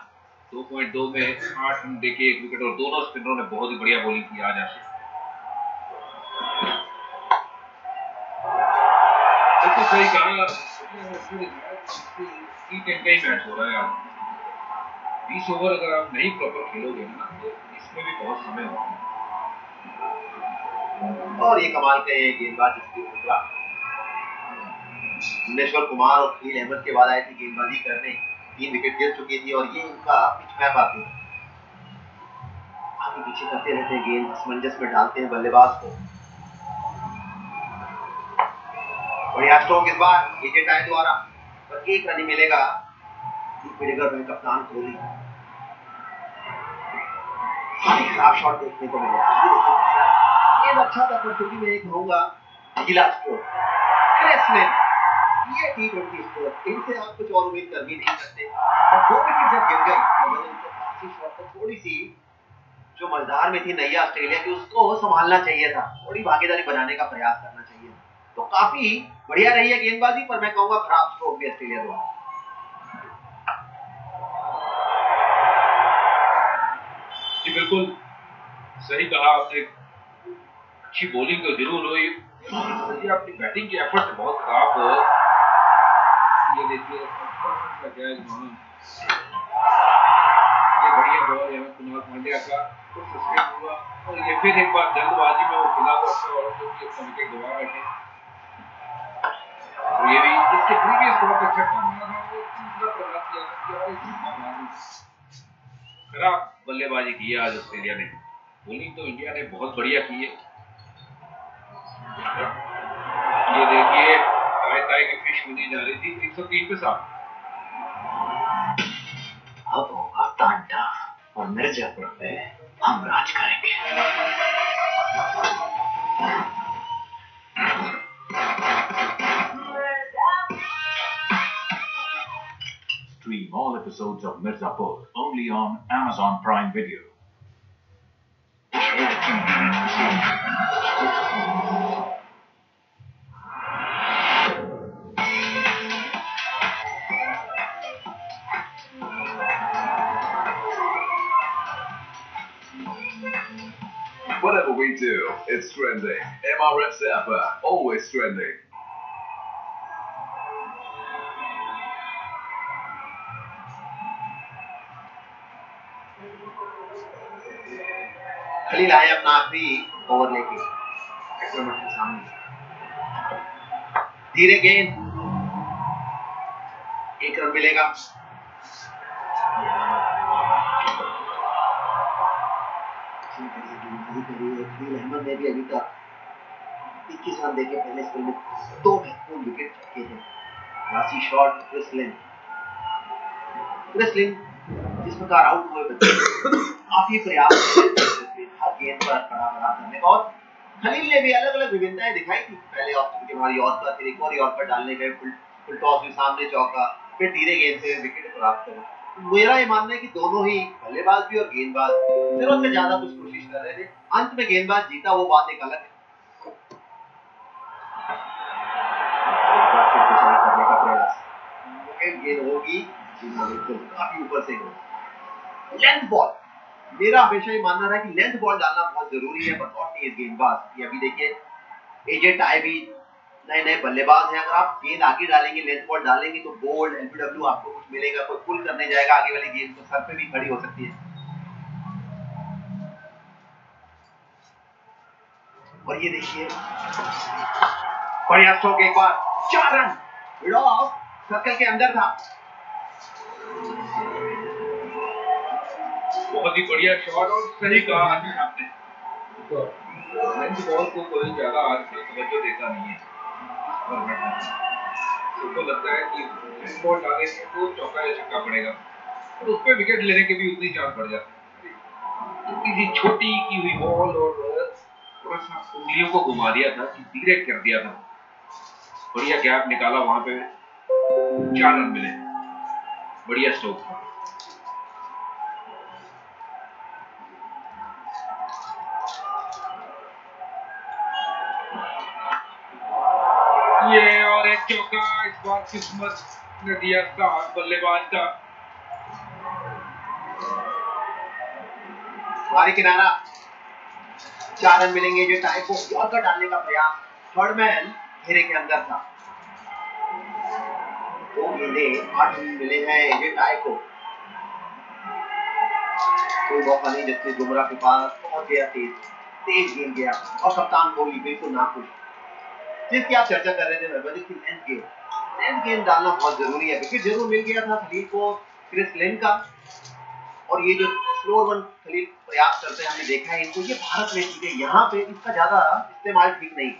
2.2 में 8 रन देके 1 विकेट। और दोनों स्पिनरों ने बहुत ही बढ़िया बॉलिंग की आज आशीष। बिल्कुल सही कहा, T10 का ही मैच हो रहा है आज। 20 ओवर अगर आप नहीं प्रॉपर खेलोगे ना तो इसमें भी बहुत समय होगा। और ये कमाल का गेंदबाज बुमराह भुवनेश्वर कुमार और खलील अहमद के बाद आए थे गेंदबाजी करने। 3 विकेट गिर चुकी थी और ये इनका पिच मैप आती है। आगे पीछे करते रहते हैं, गेंद असमंजस में डालते हैं बल्लेबाज को। बढ़िया स्ट्रोक इस बार एजे टाई द्वारा, पर 1 रन ही मिलेगा कप्तान कोहली। खराब शॉट देखने को मिला। गेंद अच्छा था पर चूंकि मैं कहूंगा गीला स्ट्रोक क्रेसमैन। ये T20 स्ट्रोक, इनसे आप कुछ और उम्मीद कर भी नहीं सकते। और 2 विकेट जब गिर गई तो मैंने उनको काफी शॉट पर थोड़ी सी जो मझधार में थी नैया ऑस्ट्रेलिया की, उसको संभालना चाहिए था, थोड़ी भागीदारी बनाने का प्रयास करना चाहिए। तो काफी बढ़िया रही है गेंदबाजी, पर मैं कहूंगा खराब स्ट्रोक भी ऑस्ट्रेलिया द्वारा। जी बिल्कुल सही कहा आपने, अच्छी बॉलिंग तो जरूर हुई, ये अपनी बैटिंग के एफर्ट से बहुत खराब हो। ये देखिए ये बढ़िया बॉल यहाँ कुणाल पांड्या का कुछ सस्पेंड हुआ, और ये फिर एक बार जल्दबाजी में वो खिला हुआ और जो कि अपना विकेट गवा बैठे। और ये भी इसके प्रीवियस बॉल पे छक्का मारा था, वो दूसरा प्रयास किया था और छक्का मारा। खराब बल्लेबाजी की है आज ऑस्ट्रेलिया ने, बॉलिंग तो इंडिया ने बहुत बढ़िया की है। ये देखिए ताई की फिश होने जा रही थी 103 पे साथ। अब होगा तांडा और मिर्जापुर पे हम राज करेंगे। Stream all episodes of Mirzapur only on Amazon Prime Video. Whatever we do, it's trending. MRF Zappa, always trending. Khalil आए अपना आखिरी ओवर लेके एक्सपेरिमेंट के सामने, धीरे गेंद, 1 रन मिलेगा। खलील अहमद ने भी अभी तक 21 रन देके पहले स्पेल में 2 महत्वपूर्ण विकेट चुके हैं। राशि शॉट क्रिसलिन जिस प्रकार आउट हुए काफी प्रयास हर गेंद पर खड़ा करने का, और खलील ने भी अलग अलग विभिन्नताएं दिखाई थी। पहले ऑप्शन के बाद यॉर्कर, फिर एक और यॉर्कर डालने गए, फुल टॉस भी सामने चौका, फिर धीरे गेंद से विकेट प्राप्त करा। मेरा ये मानना है कि दोनों ही बल्लेबाज भी और गेंदबाज जरूरत से ज्यादा कुछ कोशिश कर रहे थे। अंत में गेंदबाज जीता, वो बात एक अलग है। करने का प्रयास, गेंद होगी बिल्कुल काफी ऊपर से होगी। लेंथ बॉल, मेरा हमेशा ये मानना रहा है कि लेंथ बॉल डालना बहुत जरूरी है, बतौर गेंदबाज। ये अभी देखिए एजे टाई भी नए बल्लेबाज हैं, अगर आप गेंद आगे डालेंगे, लेंथ बॉल डालेंगे तो बोल्ड एलबीडब्ल्यू आपको कुछ मिलेगा, कोई पुल करने जाएगा आगे वाली गेंद तो सर पे भी खड़ी हो सकती है। और ये देखिए बढ़िया स्ट्रोक, एक बार 4 रन, मिड ऑफ सर्कल के अंदर था। बहुत ही बढ़िया शॉट, और सही कहा आपने, लेंथ बॉल को कोई ज्यादा आजकल तवज्जो देता नहीं है। सबको लगता है कि लेंथ बॉल डालेंगे तो चौका या छक्का पड़ेगा, और उस पर विकेट लेने के भी उतनी चांस पड़ जाती है। किसी छोटी की हुई बॉल और थोड़ा सा उंगलियों को घुमा दिया था, धीरे कर दिया था, बढ़िया गैप निकाला, वहां पे 4 रन मिले, बढ़िया स्ट्रोक था। ये और एक चौका, इस बार किस्मत ने दिया साथ बल्लेबाज का। बारी किनारा, 4 रन मिलेंगे। जो टाई को यॉर्कर डालने का प्रयास, थर्ड मैन घेरे के अंदर था। 2 गेंदें 8 रन मिले हैं एजे टाई को। कोई मौका नहीं, जबकि बुमराह के पास पहुंच गया, तेज गेंद गया, और कप्तान कोहली बिल्कुल नाखुश। जिसकी आप चर्चा कर रहे थे लेंथ गेंद डालना बहुत जरूरी है। विकेट जरूर मिल गया था खलील को क्रिसलिन का, और ये जो स्लोअर वन खलील प्रयास करते हैं, हमने देखा है इनको, ये भारत में ठीक है, यहाँ पे इसका ज्यादा इस्तेमाल ठीक नहीं।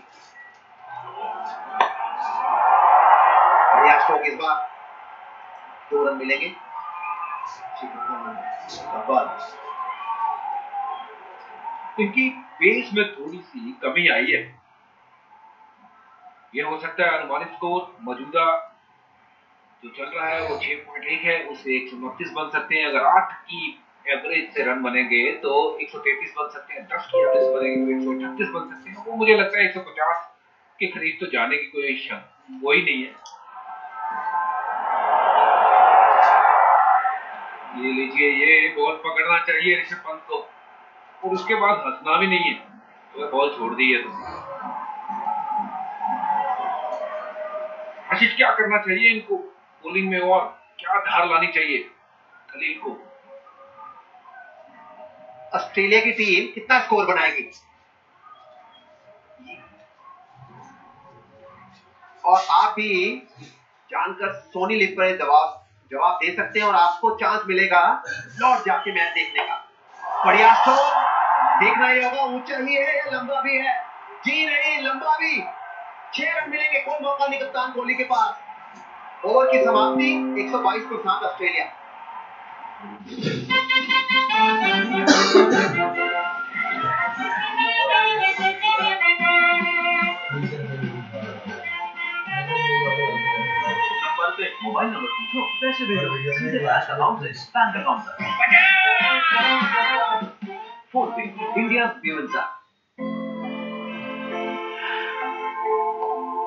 बढ़िया स्ट्रोक, इस बार 2 रन मिलेंगे। इनकी पेस में थोड़ी सी कमी आई है, ये हो सकता है अनुमानित स्कोर मौजूदा जो चल रहा है वो 6.1 है, उससे 129 बन सकते हैं। अगर 8 की एवरेज से रन बनेंगे तो 133 बन सकते हैं, 10 की एवरेज बनेंगे तो 138 बन सकते हैं। वो मुझे लगता है 150 के करीब तो जाने की कोई नहीं है। ये लीजिए, ये बॉल पकड़ना चाहिए ऋषभ पंत को और उसके बाद हंसना भी नहीं है अगर बॉल छोड़ दी है तो। आशीष, क्या करना चाहिए इनको बॉलिंग में और क्या धार लानी चाहिए खलील को? ऑस्ट्रेलिया की टीम कितना स्कोर बनाएगी और आप भी जानकर सोनी लिप पर जवाब दे सकते हैं और आपको चांस मिलेगा लौट जाके मैच देखने का। बढ़िया शो, देखना ही होगा ऊंचा ही है या लंबा भी है। जी नहीं, लंबा भी। 6 रन मिलेंगे, कोई मौका नहीं कप्तान कोहली के पास। ओवर की समाप्ति 122 के साथ ऑस्ट्रेलिया। मोबाइल नंबर पूछो, पैसे भेजो, सीधे बैंक अकाउंट से बैंक अकाउंट तक। फोन पे India payments app.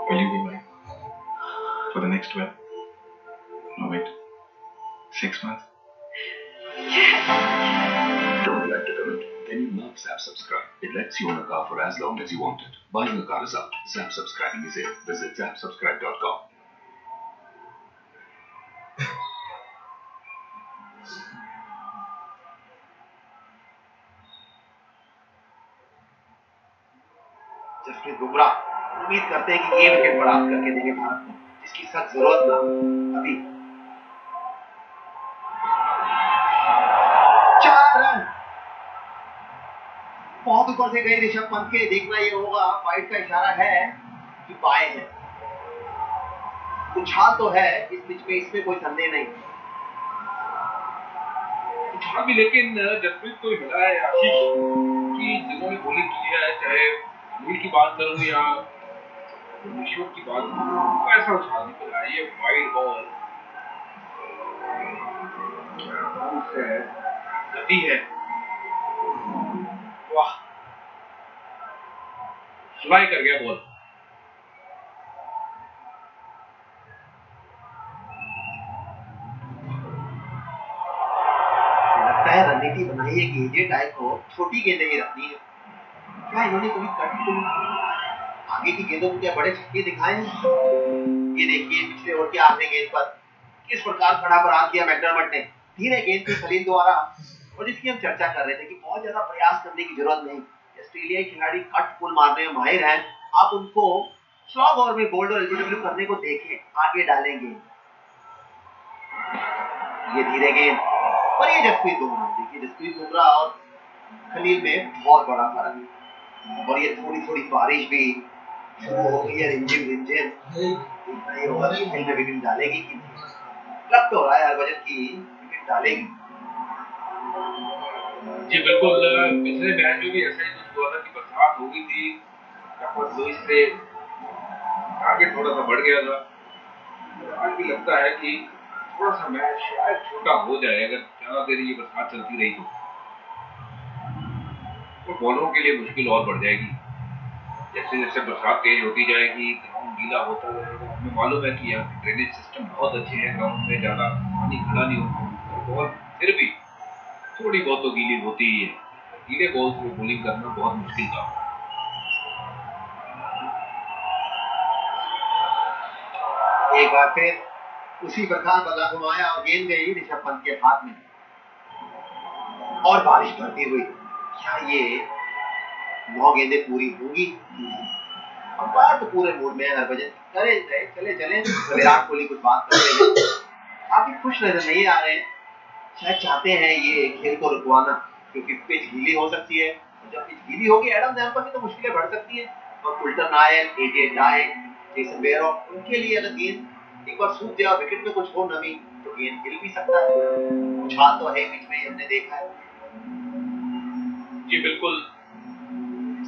Will you be mine for the next 12? No, wait. 6 months? Don't like to commit? Then you love Zap Subscribe. It lets you own a car for as long as you want it. Buying a car is out. Zap Subscribing is in. Visit zapsubscribe.com. Jasprit Bumrah उम्मीद करते हैं कि ये wicket बर्बाद करके देंगे भारत को, जिसकी सख्त जरूरत ना अभी। 4 रन बहुत ऊपर से गए ऋषभ पंत के। देखना ये होगा, वाइड का इशारा है कि बाएं है। उछाल तो है इस पिच पे, इसमें कोई संदेह नहीं। उछाल भी, लेकिन जसप्रीत को मिला है आशीष की जिन्होंने बॉलिंग की है, चाहे खलील की बात करूं या ईश्वर की बात करूं, तो ऐसा उछाल नहीं मिला है। ये वाइड बॉल है, गति है, वाह, फ्लाई कर गया बॉल। लगता है रणनीति बनाई है कि एजे टाइप को छोटी गेंदें ही रखनी है। क्या इन्होंने कभी आगे की गेंदों को क्या बड़े छक्के दिखाए हैं? ये देखिए पिछले ओवर के आखिरी गेंद पर किस प्रकार खड़ा बरात किया मैकडर्मट ने। धीरे गेंद की खलील द्वारा, और जिसकी हम चर्चा कर रहे थे कि बहुत ज्यादा प्रयास करने की जरूरत नहीं। ऑस्ट्रेलियाई खिलाड़ी कट पुल मारने में माहिर हैं। आप उनको स्लॉग ओवर में बोल्ड और एलबीडब्ल्यू करने को देखें, आगे डालेंगे। ये धीरे गेंद और ये जसप्रीत बुमराह। देखिए जसप्रीत बुमराह और खलील में बहुत बड़ा फर्क है। और ये थोड़ी थोड़ी बारिश भी शुरू हो गई है, रिमझिम। ये ओवर में विकेट डालेगी कि नहीं? लग तो रहा है हरभजन की विकेट डालेगी। जी बिल्कुल, पिछले मैच में भी ऐसा ही कुछ हुआ था कि बरसात हो गई थी, लुइस से आगे थोड़ा सा बढ़ गया था। आज भी लगता है कि थोड़ा सा मैच शायद छोटा हो जाए अगर ज्यादा देर ये बरसात चलती रही तो बॉलरों के लिए मुश्किल और बढ़ जाएगी। जैसे जैसे बरसात तेज होती जाएगी, ग्राउंड गीला होता जाएगा। हमें मालूम है कि यहाँ ड्रेनेज सिस्टम बहुत अच्छे हैं, ग्राउंड में ज्यादा पानी खड़ा नहीं होता, बॉल फिर भी थोड़ी बहुत तो गीली होती ही है। गीले बॉल से बॉलिंग करना बहुत मुश्किल काम है। एक बार फिर उसी प्रकार बल्ला घुमाया और गेंद गई ऋषभ पंत के हाथ में और बारिश बढ़ती हुई। क्या ये 9 गेंदें पूरी होंगी? अंपायर तो पूरे मूड में है हरभजन। चले विराट कोहली कुछ बात करते हैं, काफी खुश नजर नहीं आ रहे हैं। शायद चाहते हैं ये खेल को रुकवाना, क्योंकि पिच गीली हो सकती है। जब पिच गीली होगी एडम जैम्पर की तो मुश्किलें बढ़ सकती हैं। और कुल्टर नायल, एजे टाई, जेसन बेयरो, उनके लिए अगर गेंद एक बार सूख जाए और विकेट में कुछ हो नमी तो गेंद हिल भी सकता है। उछाल तो है पिच में, हमने देखा है। जी बिल्कुल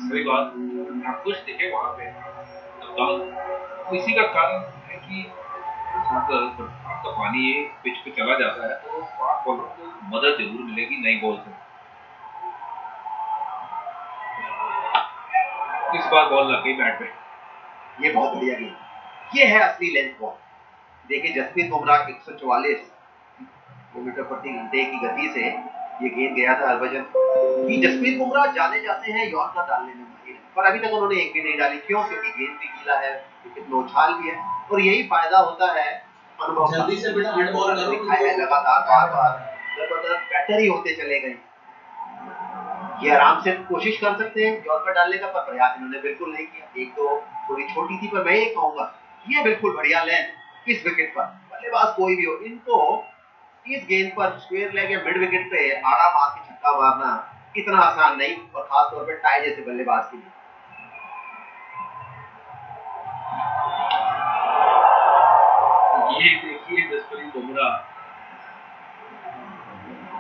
सही बात। आप कुछ देखे वहां पे तो इसी का कारण है कि बरसात का पानी पिच पे चला जाता है तो फास्ट बॉलर को मदद जरूर मिलेगी नई बॉल से। इस बार बॉल लग गई बैट पे। ये बहुत बढ़िया गेंद, ये है असली लेंथ बॉल। देखिए जसप्रीत बुमराह 144 किलोमीटर प्रति घंटे की गति से ये गेंद गया था हरभजन कि जसप्रीत बुमराह जाने जाते हैं यॉर्कर डालने में माहिर है, पर अभी तक उन्होंने एक भी नहीं डाली। क्यों? क्योंकि गेंद भी गीला है, विकेट में उछाल भी है, और यही फायदा होता है अनुभव। जल्दी से बेटा हंड बॉल दिखाया है लगातार बार-बार, जबरदस्त बैटर ही होते चले गए। ये आराम से कोशिश कर सकते हैं यॉर्कर डालने का, पर प्रयास इन्होंने बिल्कुल नहीं किया। एक तो थोड़ी छोटी थी, पर मैं ये कहूंगा ये बिल्कुल बढ़िया लेंथ इस विकेट पर। बल्लेबाज कोई भी हो, इनको इस गेंद पर स्क्वायर लेग या मिड विकेट पे आड़ा मार के छक्का मारना इतना आसान नहीं, और खास तौर पे टाई जैसे बल्लेबाज के लिए। ये देखिए जसप्रीत बुमराह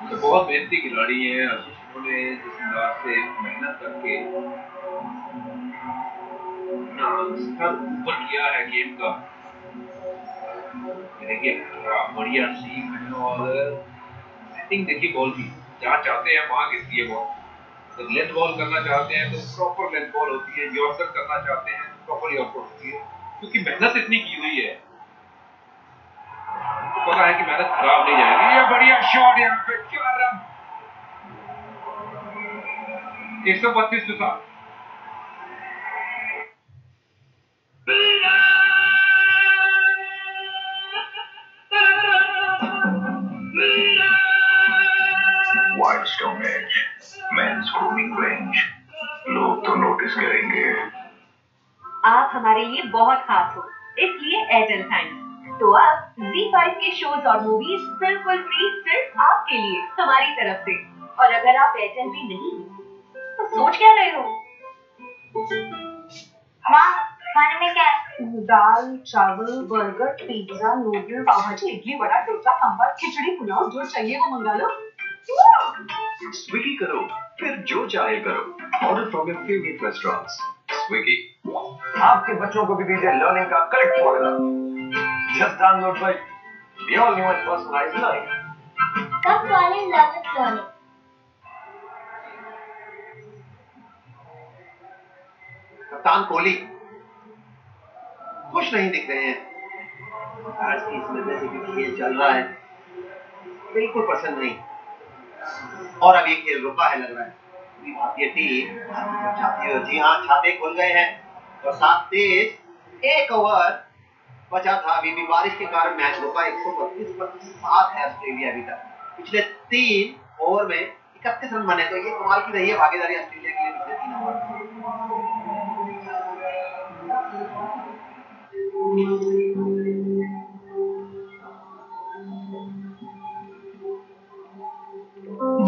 तो बहुत मेहनती खिलाड़ी है। आशीष उन्होंने जिस अंदाज से मेहनत करके अपना स्तर ऊपर किया है गेम का, देखिए क्या बढ़िया सीम है। और सेटिंग देखिए बॉल की, जहाँ चाहते हैं वहां गिरती है बॉल। तो लेंथ बॉल करना चाहते हैं तो प्रॉपर लेंथ बॉल होती है, यॉर्कर करना चाहते हैं तो प्रॉपर यॉर्कर होती है, क्योंकि मेहनत इतनी की हुई है तो पता है कि मेहनत खराब नहीं जाएगी। ये बढ़िया शॉट यहाँ पे, 4 रन 125 के साथ। Wild stone edge men's grooming range, लोग तो नोटिस करेंगे। आप हमारे लिए बहुत खास हो, इसलिए एयरटेल थैंक्स। तो अब Z5 के शोज और मूवीज बिल्कुल फ्री सिर्फ आपके लिए हमारी तरफ से। और अगर आप एयरटेल भी नहीं तो सोच क्या रहे हो? माँ खाने में क्या है? दाल, चावल, बर्गर, पिज्जा, नूडल, पाव भाजी, इडली, वड़ा, डोसा, सांभर, खिचड़ी, पुलाव, जो चाहिए वो मंगा लो। स्विगी करो, फिर जो चाहे करो। Order from your favourite restaurants. Swiggy. आपके बच्चों को भी दीजिए लर्निंग का correct formula. Just download by the all new and personalized learning. Come fall in love with learning. कप्तान कोहली खुश नहीं दिख रहे हैं आज की इस वजह से, क्योंकि ये चल रहा है बिल्कुल पसंद नहीं, और अब ये खेल रुका है लग रहा है। पूरी भारतीय टीम चाहती हो, जी हाँ छाते खुल गए हैं, और साथ तेज 1 ओवर बचा था। अभी भी बारिश के कारण मैच रुका। 132 पर 7 है ऑस्ट्रेलिया अभी तक। पिछले 3 ओवर में 31 रन बने, तो ये कमाल की रही है भागीदारी ऑस्ट्रेलिया के लिए पिछले 3 ओवर।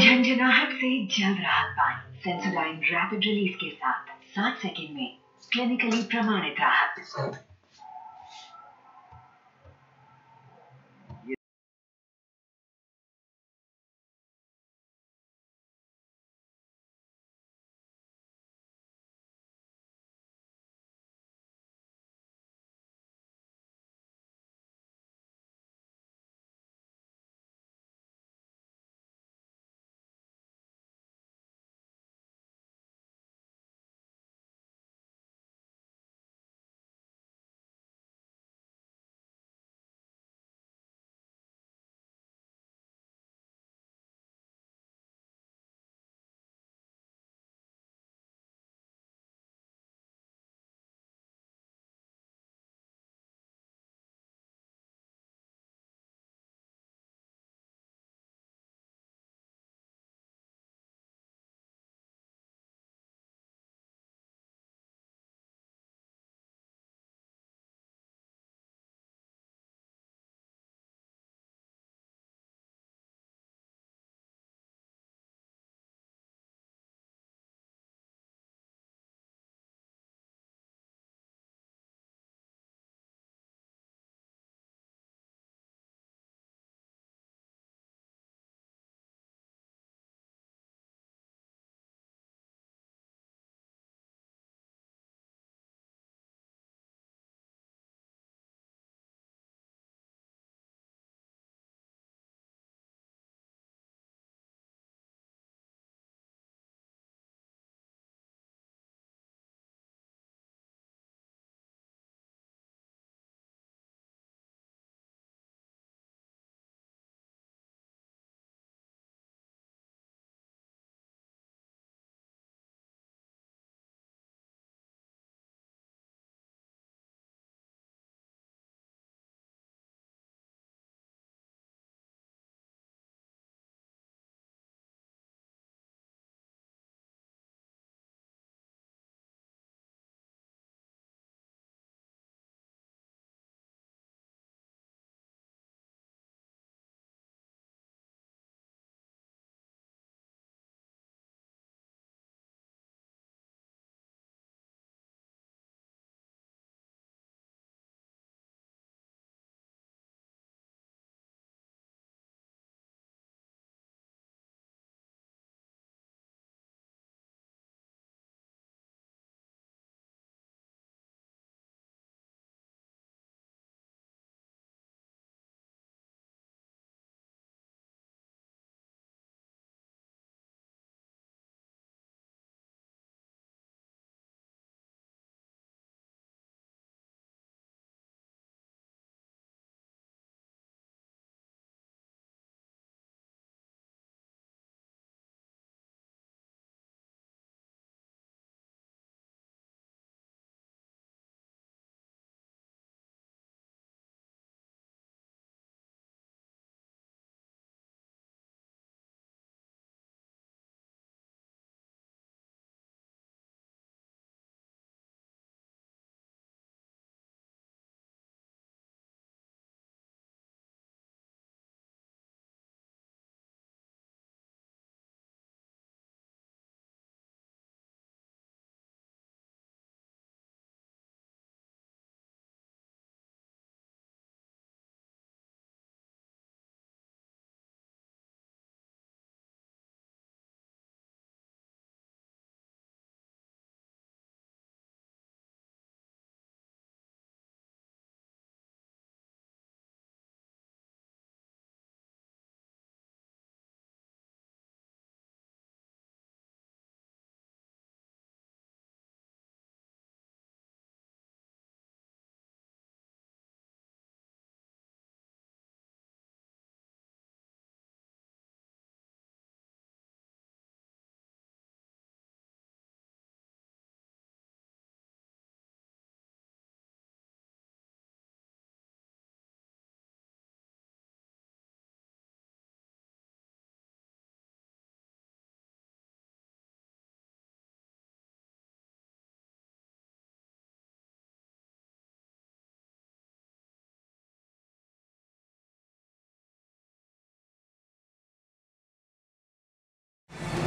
झंझनाहट से जल्द राहत पाएं सेंसोडाइन रैपिड रिलीफ के साथ 7 सेकंड में क्लिनिकली प्रमाणित राहत।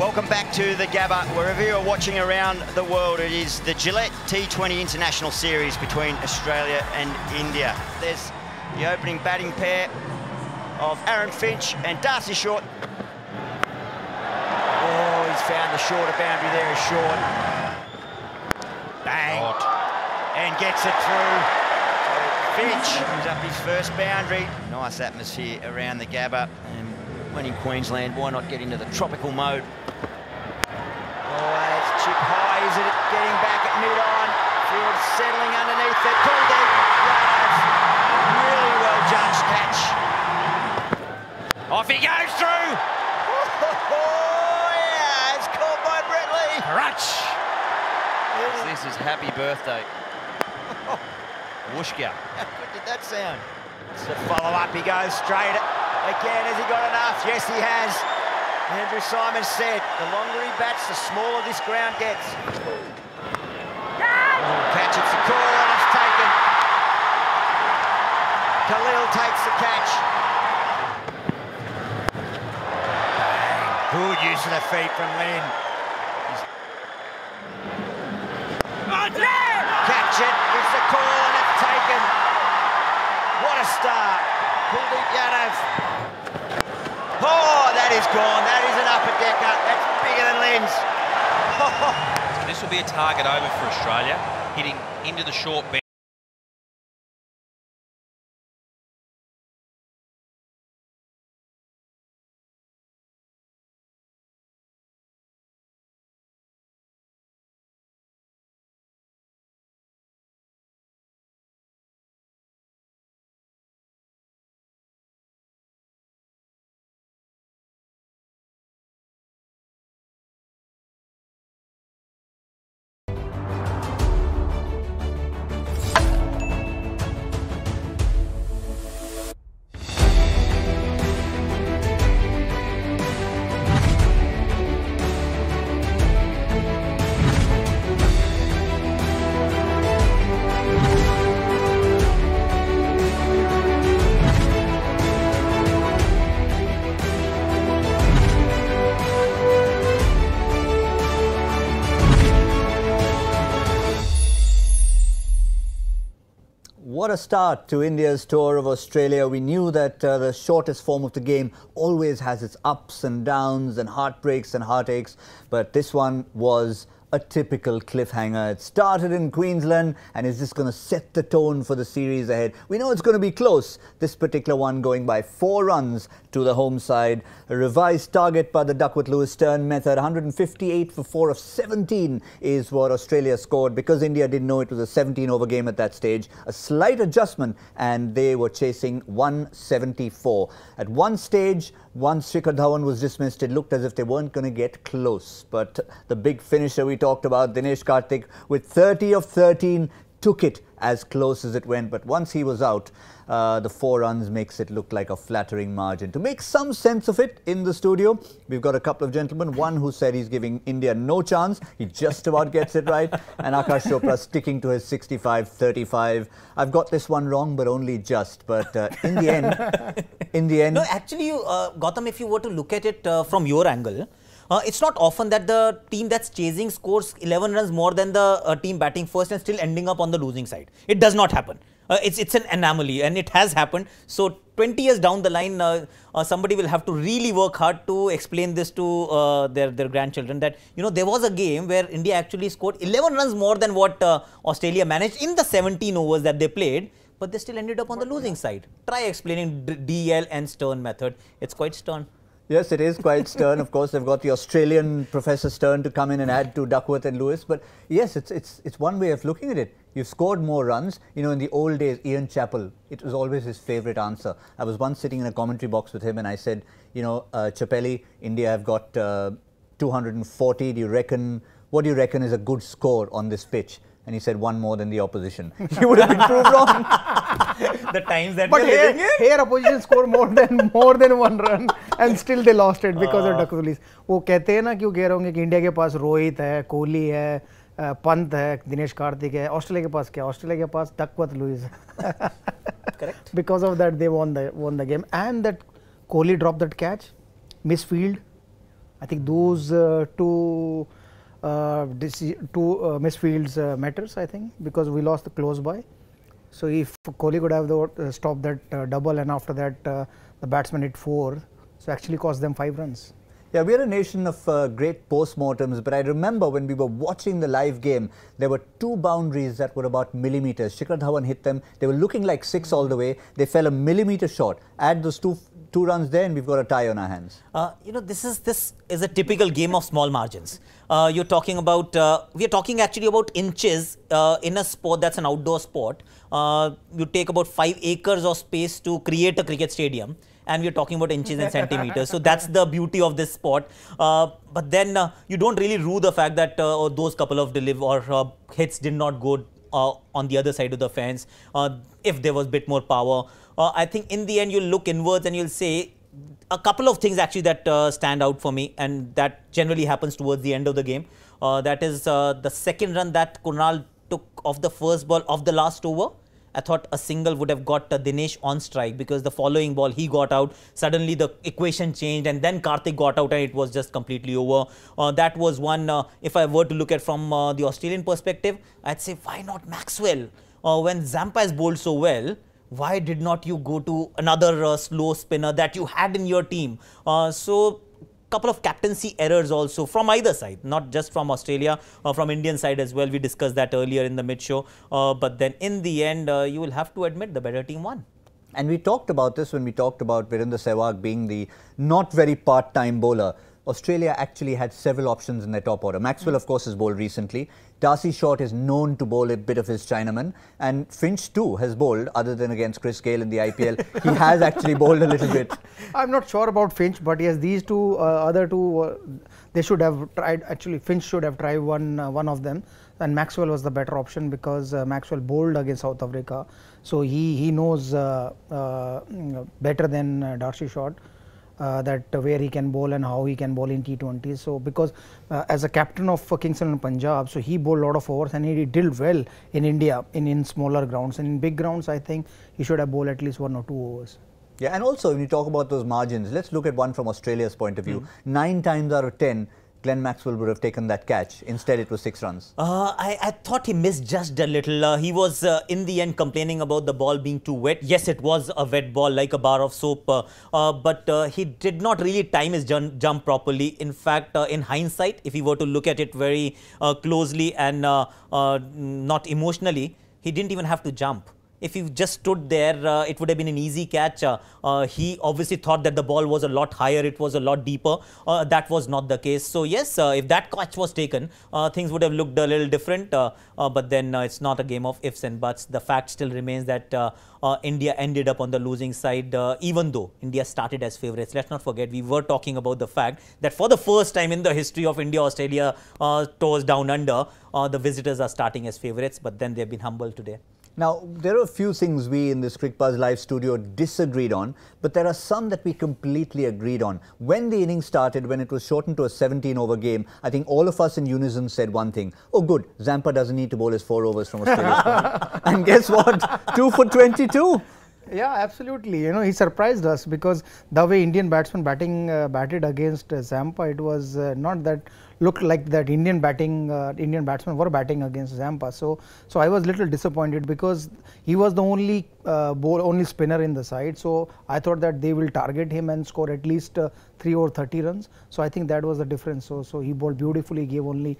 Welcome back to the Gabba. Wherever you're watching around the world, it is the Gillette T20 International Series between Australia and India. There's the opening batting pair of Aaron Finch and Darcy Short. Oh, he's found the shorter boundary there, is short. Bang! And gets it through. Finch brings up his first boundary. Nice atmosphere around the Gabba. And when in Queensland, why not get into the tropical mode? Oh, it's chip high, is it getting back at mid-on? Field settling underneath it. Pulled it. Really well judged catch. Off he goes through. Oh, yeah, it's caught by Bretley. Crutch. This is happy birthday. Whooshka. How good did that sound? It's the follow-up. He goes straight. Again, has he got enough? Yes, he has. Andrew Simon said, the longer he bats, the smaller this ground gets. Catch, it's a call and it's taken. Khalil takes the catch. Bang. Good use of the feet from Lynn. Catch it, it's the call and it's taken. What a start. Kuldeep Yadav. Oh, that is gone. That is an upper decker. That's bigger than Lynn's. So this will be a target over for Australia, hitting into the short bench. What a start to India's tour of Australia. We knew that the shortest form of the game always has its ups and downs and heartbreaks and heartaches, but this one was a typical cliffhanger. It started in Queensland and is just going to set the tone for the series ahead. We know it's going to be close. This particular one going by 4 runs to the home side. A revised target by the Duckworth-Lewis Stern method. 158 for 4 of 17 is what Australia scored, because India didn't know it was a 17-over game at that stage. A slight adjustment and they were chasing 174. At one stage, once Shikhar Dhawan was dismissed, it looked as if they weren't going to get close. But the big finisher we talked about, Dinesh Karthik, with 30 of 13, took it as close as it went. But once he was out, the 4 runs makes it look like a flattering margin. To make some sense of it in the studio, we've got a couple of gentlemen. One who said he's giving India no chance. He just about gets it right. And Akash Chopra sticking to his 65-35. I've got this one wrong, but only just. But in the end... No, actually, Gautam, if you were to look at it from your angle, it's not often that the team that's chasing scores 11 runs more than the team batting first and still ending up on the losing side. It does not happen. It's an anomaly, and it has happened. So 20 years down the line, somebody will have to really work hard to explain this to their grandchildren, that, you know, there was a game where India actually scored 11 runs more than what Australia managed in the 17 overs that they played, but they still ended up on the losing side. Try explaining DL and Stern method. It's quite stern. Yes, it is quite stern. Of course, they've got the Australian Professor Stern to come in and add to Duckworth and Lewis. But yes, it's one way of looking at it. You've scored more runs. You know, in the old days, Ian Chappell, it was always his favourite answer. I was once sitting in a commentary box with him and I said, you know, Chappelli, India have got 240. What do you reckon is a good score on this pitch? And he said, 1 more than the opposition. He would have been proved wrong. The times that but here opposition score more than 1 run and still they lost it because of Duckworth-Lewis. वो कहते हैं ना, क्यों कह रहे होंगे कि India के पास रोहित है, कोहली है, पंत है, दिनेश कार्तिक है. ऑस्ट्रेलिया के पास क्या? ऑस्ट्रेलिया के पास Duckworth-Lewis. Correct. Because of that they won the game, and that Kohli dropped that catch, misfield. I think those two misfields matters, I think, because we lost the close by. So if Kohli could have stopped that double, and after that the batsman hit 4, so actually cost them 5 runs. Yeah, we are a nation of great post-mortems, but I remember when we were watching the live game, there were 2 boundaries that were about millimeters. Shikhar Dhawan hit them. They were looking like 6 all the way. They fell a millimeter short. Add those two runs there and we've got a tie on our hands. You know, this is a typical game of small margins. You're talking about, we are talking actually about inches in a sport that's an outdoor sport. You take about 5 acres of space to create a cricket stadium. And we're talking about inches and centimeters. So that's the beauty of this sport. But then you don't really rue the fact that those couple of hits did not go on the other side of the fence if there was a bit more power. I think in the end you'll look inwards and you'll say a couple of things actually that stand out for me, and that generally happens towards the end of the game. That is the second run that Kunal took off the first ball of the last over. I thought a single would have got Dinesh on strike, because the following ball he got out, suddenly the equation changed, and then Karthik got out and it was just completely over. That was one, if I were to look at from the Australian perspective, I'd say why not Maxwell? When Zampa has bowled so well, why did not you go to another slow spinner that you had in your team? So couple of captaincy errors also from either side, not just from Australia, from Indian side as well. We discussed that earlier in the mid-show. But then in the end, you will have to admit the better team won. And we talked about this when we talked about Virender Sehwag being the not very part-time bowler. Australia actually had several options in their top order. Maxwell, of course, has bowled recently. Darcy Short is known to bowl a bit of his Chinaman. And Finch, too, has bowled, other than against Chris Gale in the IPL. He has actually bowled a little bit. I'm not sure about Finch, but yes, these two, other two, they should have tried. Actually, Finch should have tried one of them. And Maxwell was the better option, because Maxwell bowled against South Africa. So he knows better than Darcy Short. That where he can bowl and how he can bowl in T20s. So because as a captain of Kings and Punjab, so he bowled a lot of overs and he did well in India in smaller grounds, and in big grounds I think he should have bowled at least 1 or 2 overs. Yeah, and also when you talk about those margins, let's look at one from Australia's point of view. 9 times out of 10, Glenn Maxwell would have taken that catch. Instead, it was 6 runs. I thought he misjudged a little. He was, in the end, complaining about the ball being too wet. Yes, it was a wet ball, like a bar of soap. But he did not really time his jump properly. In fact, in hindsight, if he were to look at it very closely and not emotionally, he didn't even have to jump. If he just stood there, it would have been an easy catch. He obviously thought that the ball was a lot higher, it was a lot deeper. That was not the case. So yes, if that catch was taken, things would have looked a little different. But then it's not a game of ifs and buts. The fact still remains that India ended up on the losing side, even though India started as favourites. Let's not forget, we were talking about the fact that for the first time in the history of India-Australia tours down under, the visitors are starting as favourites, but then they've been humbled today. Now, there are a few things we in this Crickbuzz Live studio disagreed on, but there are some that we completely agreed on. When the innings started, when it was shortened to a 17-over game, I think all of us in unison said one thing: oh good, Zampa doesn't need to bowl his 4 overs from Australia. And guess what? 2 for 22. Yeah, absolutely. You know, he surprised us, because the way Indian batsmen batted against Zampa, it was not that looked like that Indian batsmen were batting against Zampa. So I was a little disappointed, because he was the only only spinner in the side. So I thought that they will target him and score at least 3 or 30 runs. So I think that was the difference. So he bowled beautifully, gave only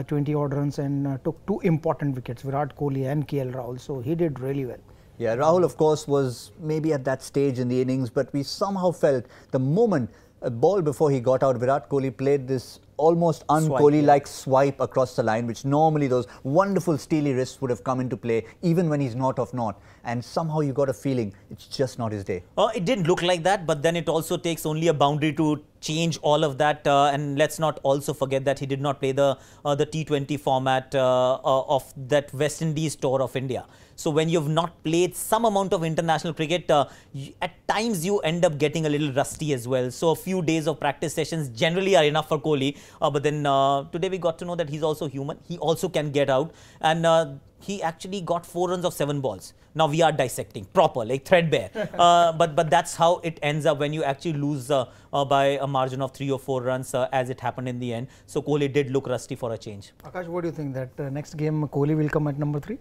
20 odd runs and took 2 important wickets, Virat Kohli and KL Rahul. So he did really well. Yeah, Rahul, of course, was maybe at that stage in the innings, but we somehow felt the moment a ball before he got out, Virat Kohli played this almost un-Kohli-like swipe across the line, which normally those wonderful steely wrists would have come into play, even when he's not off not. And somehow you got a feeling it's just not his day. It didn't look like that, but then it also takes only a boundary to change all of that. And let's not also forget that he did not play the T20 format of that West Indies tour of India. So when you've not played some amount of international cricket, at times you end up getting a little rusty as well. So a few days of practice sessions generally are enough for Kohli But then today we got to know that he's also human. He also can get out, and he actually got 4 runs of 7 balls. Now we are dissecting proper, like threadbare. But that's how it ends up when you actually lose by a margin of 3 or 4 runs, as it happened in the end. So Kohli did look rusty for a change. Akash, what do you think that next game Kohli will come at number 3?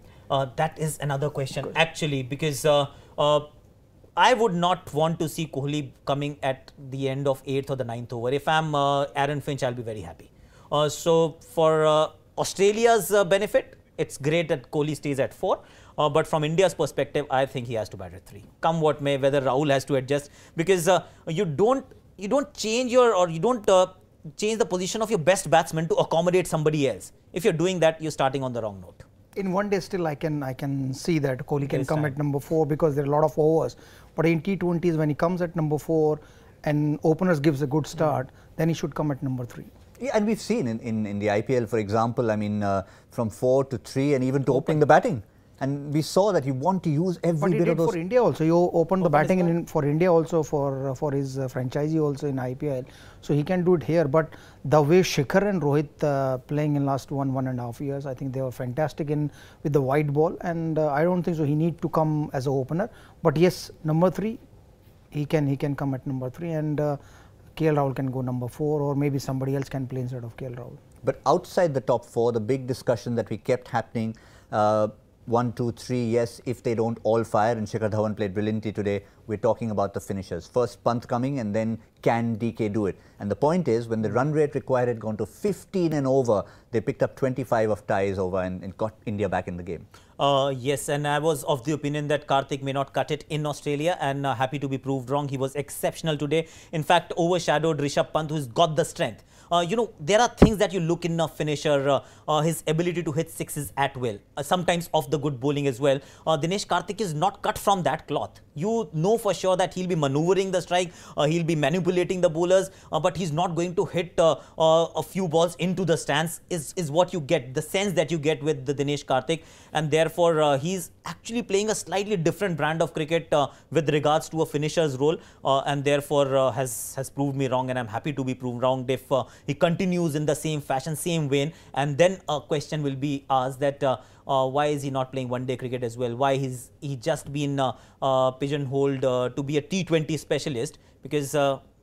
That is another question actually, because I would not want to see Kohli coming at the end of 8th or the 9th over. If I'm Aaron Finch, I'll be very happy. So for Australia's benefit, it's great that Kohli stays at 4. But from India's perspective, I think he has to bat at 3. Come what may, whether Rahul has to adjust, because you don't change your, or you don't change the position of your best batsman to accommodate somebody else. If you're doing that, you're starting on the wrong note. In one day still I can see that Kohli can come at number 4 because there are a lot of overs. But in T20s, when he comes at number 4 and openers gives a good start, then he should come at number 3. Yeah, and we've seen in the IPL, for example, I mean, from 4 to 3 and even to opening the batting. And we saw that you want to use every bit of those. For India also, you opened the batting for India also, for his franchisee also in IPL. So he can do it here. But the way Shikhar and Rohit playing in last 1.5 years, I think they were fantastic with the white ball. And I don't think so he need to come as an opener. But yes, number 3, he can come at number 3, and KL Rahul can go number 4, or maybe somebody else can play instead of KL Rahul. But outside the top 4, the big discussion that we kept happening, 1, 2, 3, yes, if they don't all fire, and Shikhar Dhawan played brilliantly today, we're talking about the finishers. First Pant coming, and then can DK do it? And the point is, when the run rate required had gone to 15 and over, they picked up 25 of ties over and got India back in the game. Yes, and I was of the opinion that Karthik may not cut it in Australia, and happy to be proved wrong. He was exceptional today. In fact, overshadowed Rishabh Pant, who's got the strength. You know, there are things that you look in a finisher, his ability to hit sixes at will, sometimes off the good bowling as well. Dinesh Karthik is not cut from that cloth. You know for sure that he'll be maneuvering the strike, he'll be manipulating the bowlers, but he's not going to hit a few balls into the stance, is what you get, the sense that you get with the Dinesh Karthik. And therefore, he's actually playing a slightly different brand of cricket with regards to a finisher's role, and therefore has proved me wrong, and I'm happy to be proved wrong if he continues in the same fashion, same vein. And then a question will be asked that why is he not playing one-day cricket as well? Why he just been pigeonholed to be a T20 specialist? Because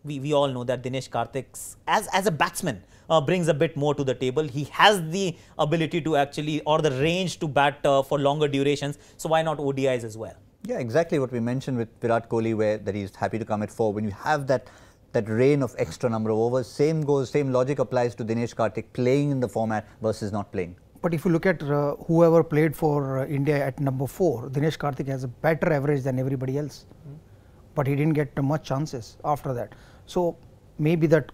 we all know that Dinesh Karthik, as a batsman, brings a bit more to the table. He has the ability to actually, or the range to bat for longer durations. So why not ODIs as well? Yeah, exactly what we mentioned with Virat Kohli, where that he's happy to come at 4. When you have that reign of extra number of overs, same logic applies to Dinesh Karthik playing in the format versus not playing. But if you look at whoever played for India at number 4, Dinesh Karthik has a better average than everybody else. But he didn't get much chances after that. So maybe that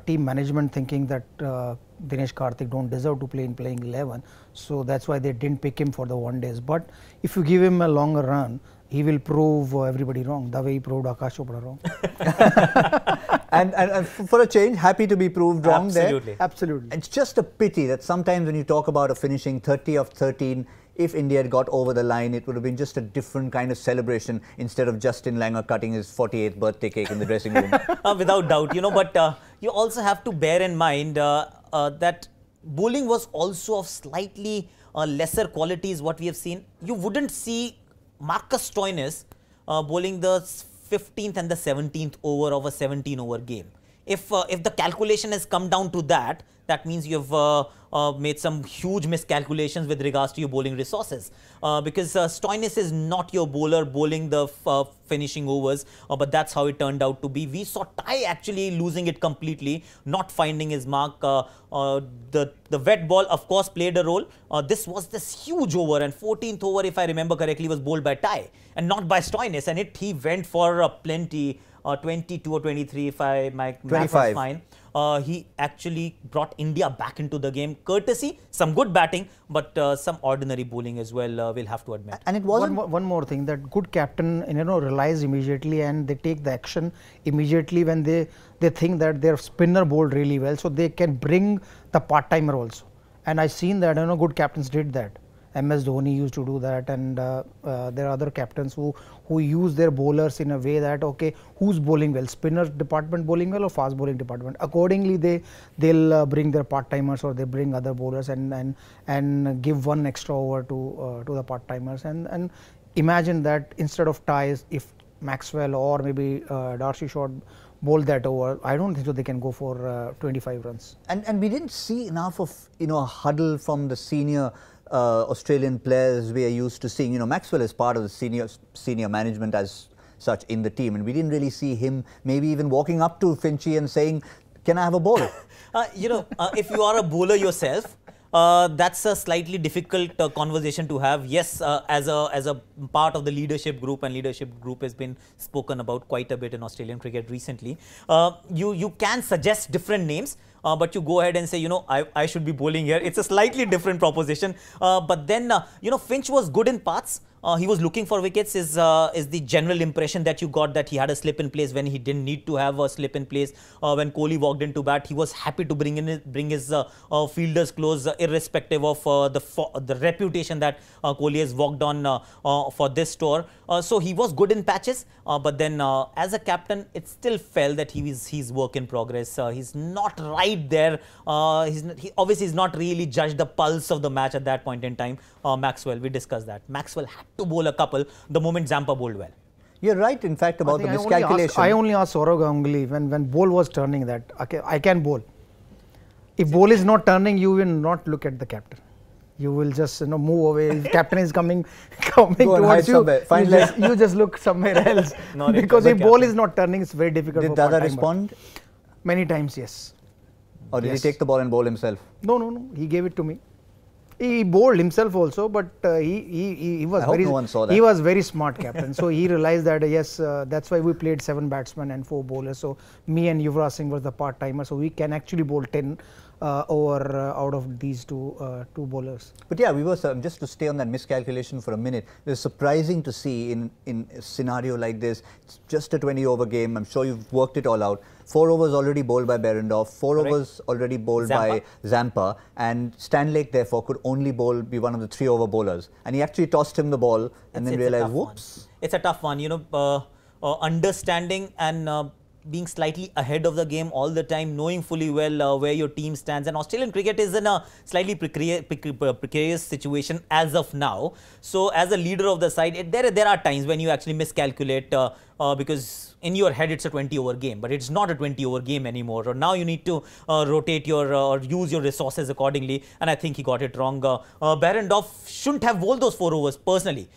team management thinking that Dinesh Karthik don't deserve to play in playing 11. So that's why they didn't pick him for the one days. But if you give him a longer run, he will prove everybody wrong, the way he proved Akash Chopra wrong. and for a change, happy to be proved wrong. Absolutely. There. Absolutely. It's just a pity that sometimes when you talk about a finishing 30 of 13, if India had got over the line, it would have been just a different kind of celebration instead of Justin Langer cutting his 48th birthday cake in the dressing room. Without doubt, you know, but you also have to bear in mind that bowling was also of slightly lesser qualities what we have seen. You wouldn't see Marcus Stoinis bowling the 15th and the 17th over of a 17-over game. If the calculation has come down to that, that means you've made some huge miscalculations with regards to your bowling resources. Because Stoinis is not your bowler bowling the finishing overs, but that's how it turned out to be. We saw Ty actually losing it completely, not finding his mark. The wet ball, of course, played a role. This was this huge over, and 14th over, if I remember correctly, was bowled by Ty and not by Stoinis, and he went for plenty. 22 or 23, if my math was fine. He actually brought India back into the game. Courtesy, some good batting, but some ordinary bowling as well, we'll have to admit. And it wasn't one more thing, that good captain, realize immediately, and they take the action immediately when they think that their spinner bowled really well, so they can bring the part-timer also. And I've seen that, good captains did that. MS Dhoni used to do that, and there are other captains who use their bowlers in a way that, okay, who's bowling well, spinner department bowling well or fast bowling department. Accordingly, they'll bring their part timers or they bring other bowlers and give one extra over to the part timers. And imagine that instead of ties, if Maxwell or maybe Darcy Short bowl that over, I don't think so they can go for 25 runs. And we didn't see enough of a huddle from the senior Australian players we are used to seeing. Maxwell is part of the senior management as such in the team, and we didn't really see him maybe even walking up to Finchy and saying, "Can I have a ball?" If you are a bowler yourself, that's a slightly difficult conversation to have. Yes, as a part of the leadership group, and leadership group has been spoken about quite a bit in Australian cricket recently. You can suggest different names, but you go ahead and say, I should be bowling here. It's a slightly different proposition. But then, Finch was good in parts. He was looking for wickets is the general impression that you got, that he had a slip in place when he didn't need to have a slip in place. When Kohli walked into bat, he was happy to bring his fielders close, irrespective of the reputation that Kohli has walked on for this tour. So he was good in patches, but then as a captain, it still felt that he's work in progress. He's not right there. He obviously is not really judged the pulse of the match at that point in time. Maxwell, we discussed that. Maxwell had to bowl a couple the moment Zampa bowled well. You're right, in fact, about the miscalculation. I only asked Saurav Ganguly when ball was turning that, okay, I can bowl. If ball is not turning, you will not look at the captain. You will just move away. If captain is coming towards you, you just look somewhere else. Because if ball is not turning, it's very difficult. Did Dada respond? Many times, yes. Or did he take the ball and bowl himself? No. He gave it to me. He bowled himself also, but he was very smart captain. So he realized that yes, that's why we played 7 batsmen and 4 bowlers. So me and Yuvraj Singh was the part timer. So we can actually bowl 10 over out of these two bowlers. But yeah, we were just to stay on that miscalculation for a minute. It was surprising to see in a scenario like this. It's just a 20-over game. I'm sure you've worked it all out. 4 overs already bowled by Berendorf, 4 overs already bowled by Zampa, and Stanlake therefore could only be one of the 3-over bowlers. And he actually tossed him the ball and then realized, whoops. It's a tough one, understanding and being slightly ahead of the game all the time, knowing fully well where your team stands. And Australian cricket is in a slightly precarious situation as of now. So as a leader of the side, there are times when you actually miscalculate because in your head it's a 20-over game, but it's not a 20-over game anymore. Or now you need to rotate your or use your resources accordingly, and I think he got it wrong. Berendorf shouldn't have bowled those 4 overs personally.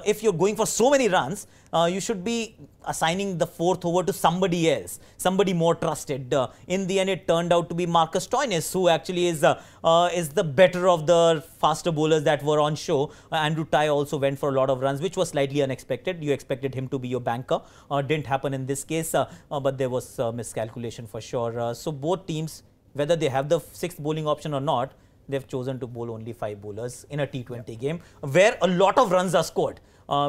If you're going for so many runs, you should be assigning the 4th over to somebody else, somebody more trusted. In the end, it turned out to be Marcus Stoinis, who actually is the better of the faster bowlers that were on show. Andrew Tye also went for a lot of runs, which was slightly unexpected. You expected him to be your banker. Didn't happen in this case, but there was miscalculation for sure. So both teams, whether they have the 6th bowling option or not, they've chosen to bowl only 5 bowlers in a T20 game where a lot of runs are scored,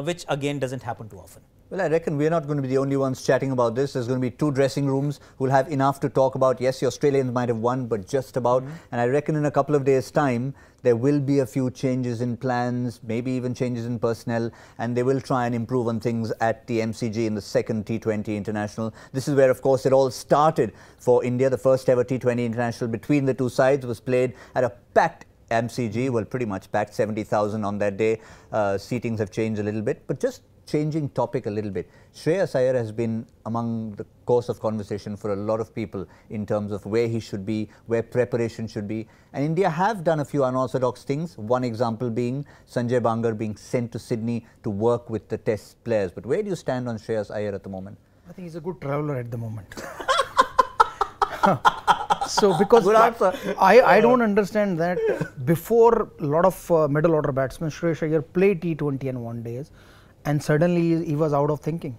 which again doesn't happen too often. Well, I reckon we're not going to be the only ones chatting about this. There's going to be 2 dressing rooms who'll have enough to talk about. Yes, the Australians might have won, but just about. And I reckon in a couple of days' time, there will be a few changes in plans, maybe even changes in personnel, and they will try and improve on things at the MCG in the 2nd T20 International. This is where, of course, it all started for India. The first ever T20 International between the two sides was played at a packed MCG, well, pretty much packed, 70,000 on that day. Seatings have changed a little bit, but just changing topic a little bit. Shreyas Iyer has been among the course of conversation for a lot of people in terms of where he should be, where preparation should be. And India have done a few unorthodox things. One example being Sanjay Bangar being sent to Sydney to work with the test players. But where do you stand on Shreyas Iyer at the moment? I think he's a good traveller at the moment. So because I don't understand that before a lot of middle order batsmen, Shreyas Iyer played T20 and 1 days, and suddenly he was out of thinking.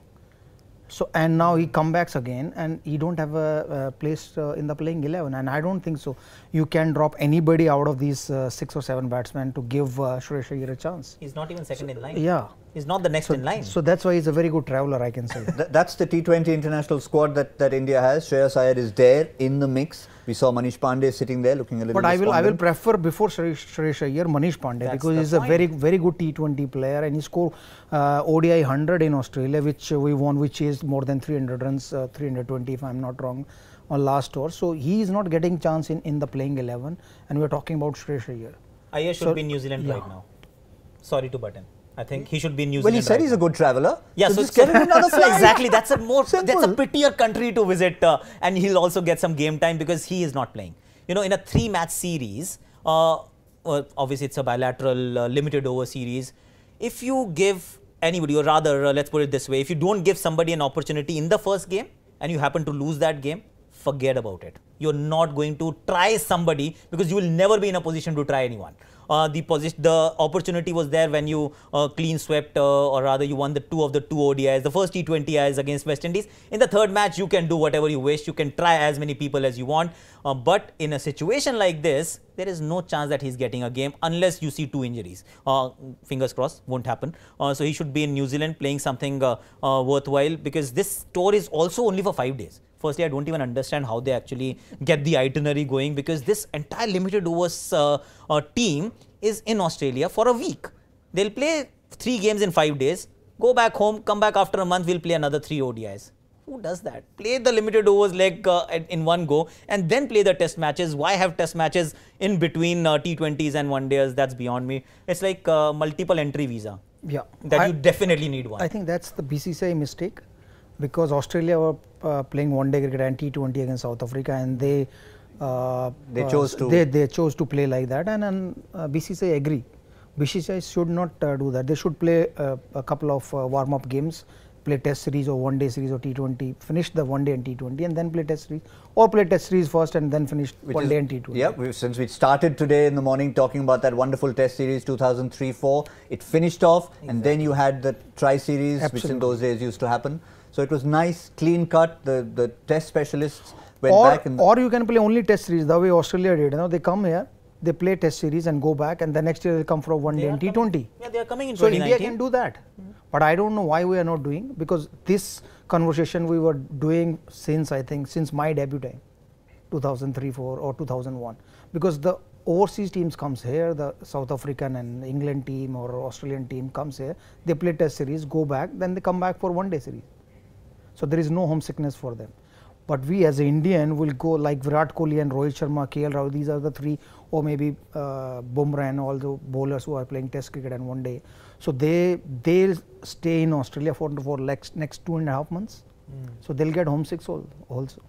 So and now he comebacks again, and he don't have a place in the playing 11, and I don't think so. You can drop anybody out of these 6 or 7 batsmen to give Shreyas Iyer a chance. He's not even second in line. Yeah. He's not the next in line. So that's why he's a very good traveller, I can say. That's the T20 international squad that India has. Shreyas Iyer is there in the mix. We saw Manish Pandey sitting there looking a little But I will prefer before Shreyas Iyer Manish Pandey, because he's a very good T20 player, and he scored ODI 100 in Australia, which we won. We chased more than 300 runs, 320 if I'm not wrong, on last tour. So he is not getting chance in the playing 11, and we are talking about Shreyas Iyer. Iyer should be in New Zealand right now. Sorry to butt in. I think he should be in New Zealand. Well, he said he's a good traveller. Yeah, so just get him another flight. Exactly. That's a prettier country to visit, and he'll also get some game time because he is not playing. You know, in a 3-match series, obviously it's a bilateral limited over series. If you give anybody, or rather, let's put it this way, if you don't give somebody an opportunity in the first game and you happen to lose that game, forget about it. You're not going to try somebody because you will never be in a position to try anyone. The opportunity was there when you clean swept, or rather you won the 2 of the 2 ODIs, the first T20Is against West Indies. In the third match, you can do whatever you wish. You can try as many people as you want. But in a situation like this, there is no chance that he's getting a game unless you see 2 injuries. Fingers crossed, won't happen. So he should be in New Zealand playing something worthwhile, because this tour is also only for 5 days. Firstly, I don't even understand how they actually get the itinerary going, because this entire limited overs team is in Australia for a week. They'll play 3 games in 5 days, go back home, come back after a month, we'll play another 3 ODIs. Who does that? Play the limited overs leg in one go and then play the test matches. Why have test matches in between T20s and one days? That's beyond me. It's like multiple entry visa. Yeah. You definitely need one. I think that's the BCCI mistake, because Australia were playing one-day cricket and T20 against South Africa, and they chose to play like that, and BCCI agree. BCCI should not do that. They should play a couple of warm-up games, play test series or one-day series or T20, finish the one-day and T20, and then play test series, or play test series first and then finish one-day and T20. Yeah, since we started today in the morning talking about that wonderful test series 2003-04, it finished off, and then you had the tri-series, which in those days used to happen. So it was nice, clean cut. The test specialists went back. Or you can play only test series, the way Australia did. You know, they come here, they play test series and go back, and the next year they'll come for one day in T20. Yeah, they are coming in 2019. So India can do that. But I don't know why we are not doing, because this conversation we were doing since, I think, since my debut time, 2003-04 or 2001. Because the overseas teams comes here, the South African and England team or Australian team comes here, they play test series, go back, then they come back for one day series. So there is no homesickness for them. But we as an Indian will go like Virat Kohli and Rohit Sharma, KL Rahul, these are the 3, or maybe Bumrah and all the bowlers who are playing test cricket and one day. So they'll stay in Australia for next 2.5 months. So they'll get homesick also.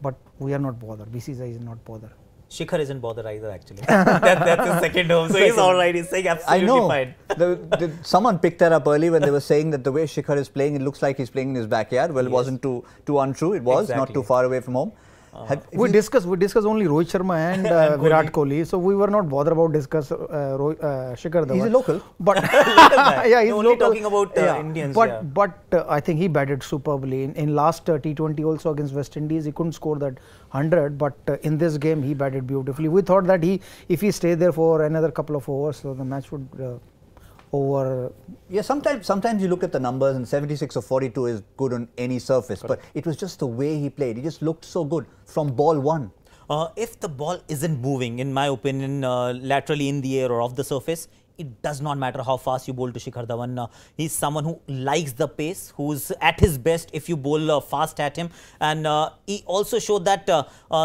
But we are not bothered. BCCI is not bothered. Shikhar isn't bothered either, actually. That's his second home, so he's all right. He's saying absolutely fine. Someone picked that up early when they were saying that the way Shikhar is playing, it looks like he's playing in his backyard. Well, it wasn't too untrue. It was not too far away from home. We discussed only Rohit Sharma and Virat Kohli, so we were not bothered about Shikhar Dhawan. He's a local, but yeah, he's only talking about Indians. But I think he batted superbly in last T20 also against West Indies. He couldn't score that 100, but in this game he batted beautifully. We thought that if he stayed there for another couple of overs, so the match would over. Yeah, sometimes you look at the numbers and 76 or 42 is good on any surface, but it was just the way he played. He just looked so good from ball 1. If the ball isn't moving, in my opinion, laterally in the air or off the surface, it does not matter how fast you bowl to Shikhar Dhawan. He's someone who likes the pace, who's at his best if you bowl fast at him. And he also showed that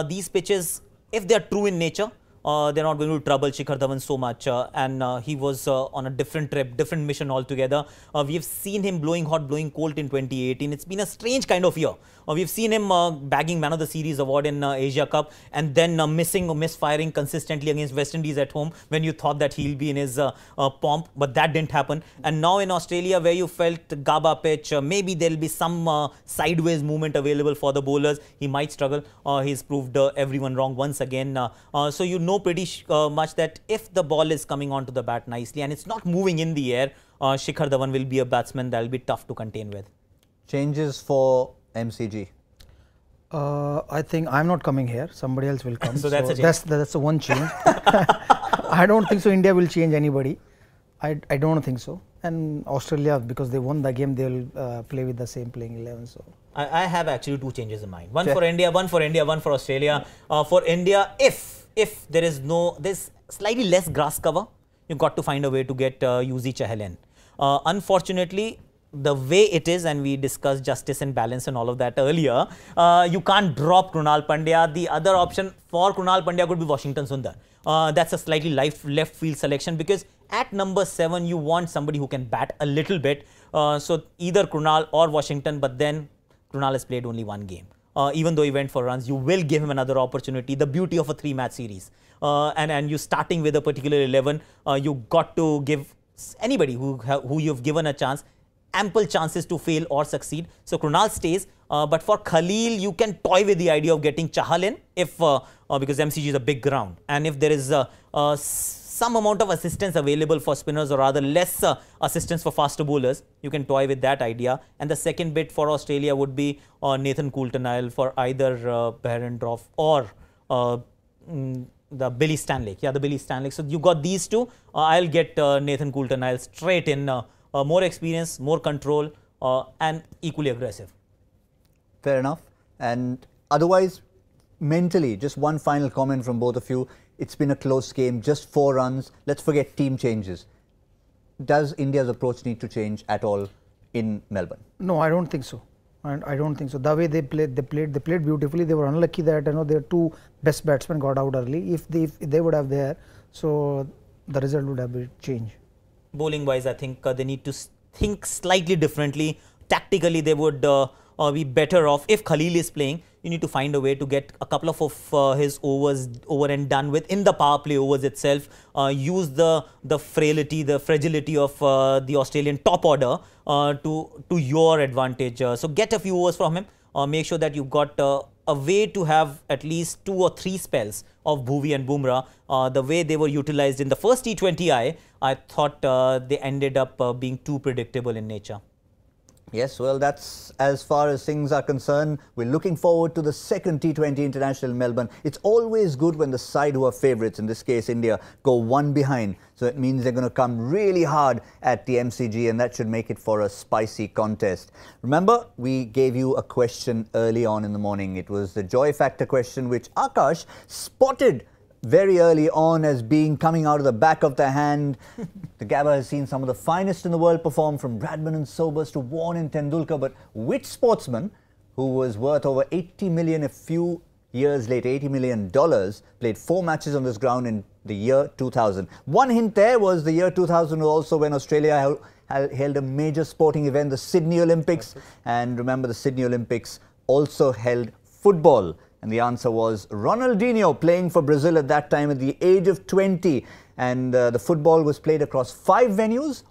these pitches, if they're true in nature, they're not going to trouble Shikhar Dhawan so much, and he was on a different trip, different mission altogether. We have seen him blowing hot, blowing cold in 2018. It's been a strange kind of year. We've seen him bagging Man of the Series award in Asia Cup, and then misfiring consistently against West Indies at home when you thought that he'll be in his pomp, but that didn't happen. And now in Australia, where you felt Gaba pitch, maybe there'll be some sideways movement available for the bowlers. He might struggle. He's proved everyone wrong once again. So you know pretty much that if the ball is coming onto the bat nicely and it's not moving in the air, Shikhar Dhawan will be a batsman that'll be tough to contain with. Changes for MCG? I think I'm not coming here. Somebody else will come. So that's a change. That's the one change. I don't think so India will change anybody. I don't think so. And Australia, because they won the game, they will play with the same playing 11. So I have actually two changes in mind. One for India, one for India, one for Australia. For India, if there's slightly less grass cover, you got to find a way to get Yuzi Chahal in. Unfortunately, the way it is, and we discussed justice and balance and all of that earlier, you can't drop Krunal Pandya. The other option for Krunal Pandya could be Washington Sundar. That's a slightly left field selection, because at number 7, you want somebody who can bat a little bit. So either Krunal or Washington, but then Krunal has played only one game. Even though he went for runs, you will give him another opportunity. The beauty of a 3-match series. And you starting with a particular 11, you got to give anybody who you've given a chance ample chances to fail or succeed. So Krunal stays, but for Khalil, you can toy with the idea of getting Chahal in because MCG is a big ground, and if there is some amount of assistance available for spinners, or rather less assistance for faster bowlers, you can toy with that idea. And the second bit for Australia would be Nathan Coulter-Nile for either Behrendorff or the Billy Stanley. Yeah, the Billy Stanley. So you got these two. I'll get Nathan Coulter-Nile straight in. More experience, more control, and equally aggressive. Fair enough. And otherwise, mentally, just one final comment from both of you. It's been a close game, just 4 runs. Let's forget team changes. Does India's approach need to change at all in Melbourne? No, I don't think so. And I don't think so. The way they played beautifully. They were unlucky that their 2 best batsmen got out early. If they would have there, so the result would have been changed. Bowling wise, I think they need to think slightly differently. Tactically, they would be better off. If Khalil is playing, you need to find a way to get a couple of his overs over and done with in the power play overs itself. Use the frailty, the fragility of the Australian top order to your advantage. So get a few overs from him. Make sure that you've got a way to have at least 2 or 3 spells of Bhuvi and Bumrah. The way they were utilized in the first T20I, I thought they ended up being too predictable in nature. Yes, well, that's as far as things are concerned. We're looking forward to the second T20 International in Melbourne. It's always good when the side who are favourites, in this case India, go 1 behind. So it means they're going to come really hard at the MCG, and that should make it for a spicy contest. Remember, we gave you a question early on in the morning. It was the joy factor question, which Akash spotted very early on as being coming out of the back of the hand. The Gabba has seen some of the finest in the world perform, from Bradman and Sobers to Warne and Tendulkar. But which sportsman, who was worth over 80 million a few years later, $80 million, played 4 matches on this ground in the year 2000? One hint there was the year 2000 was also when Australia held a major sporting event, the Sydney Olympics. And remember, the Sydney Olympics also held football. And the answer was Ronaldinho, playing for Brazil at that time at the age of 20. And the football was played across 5 venues,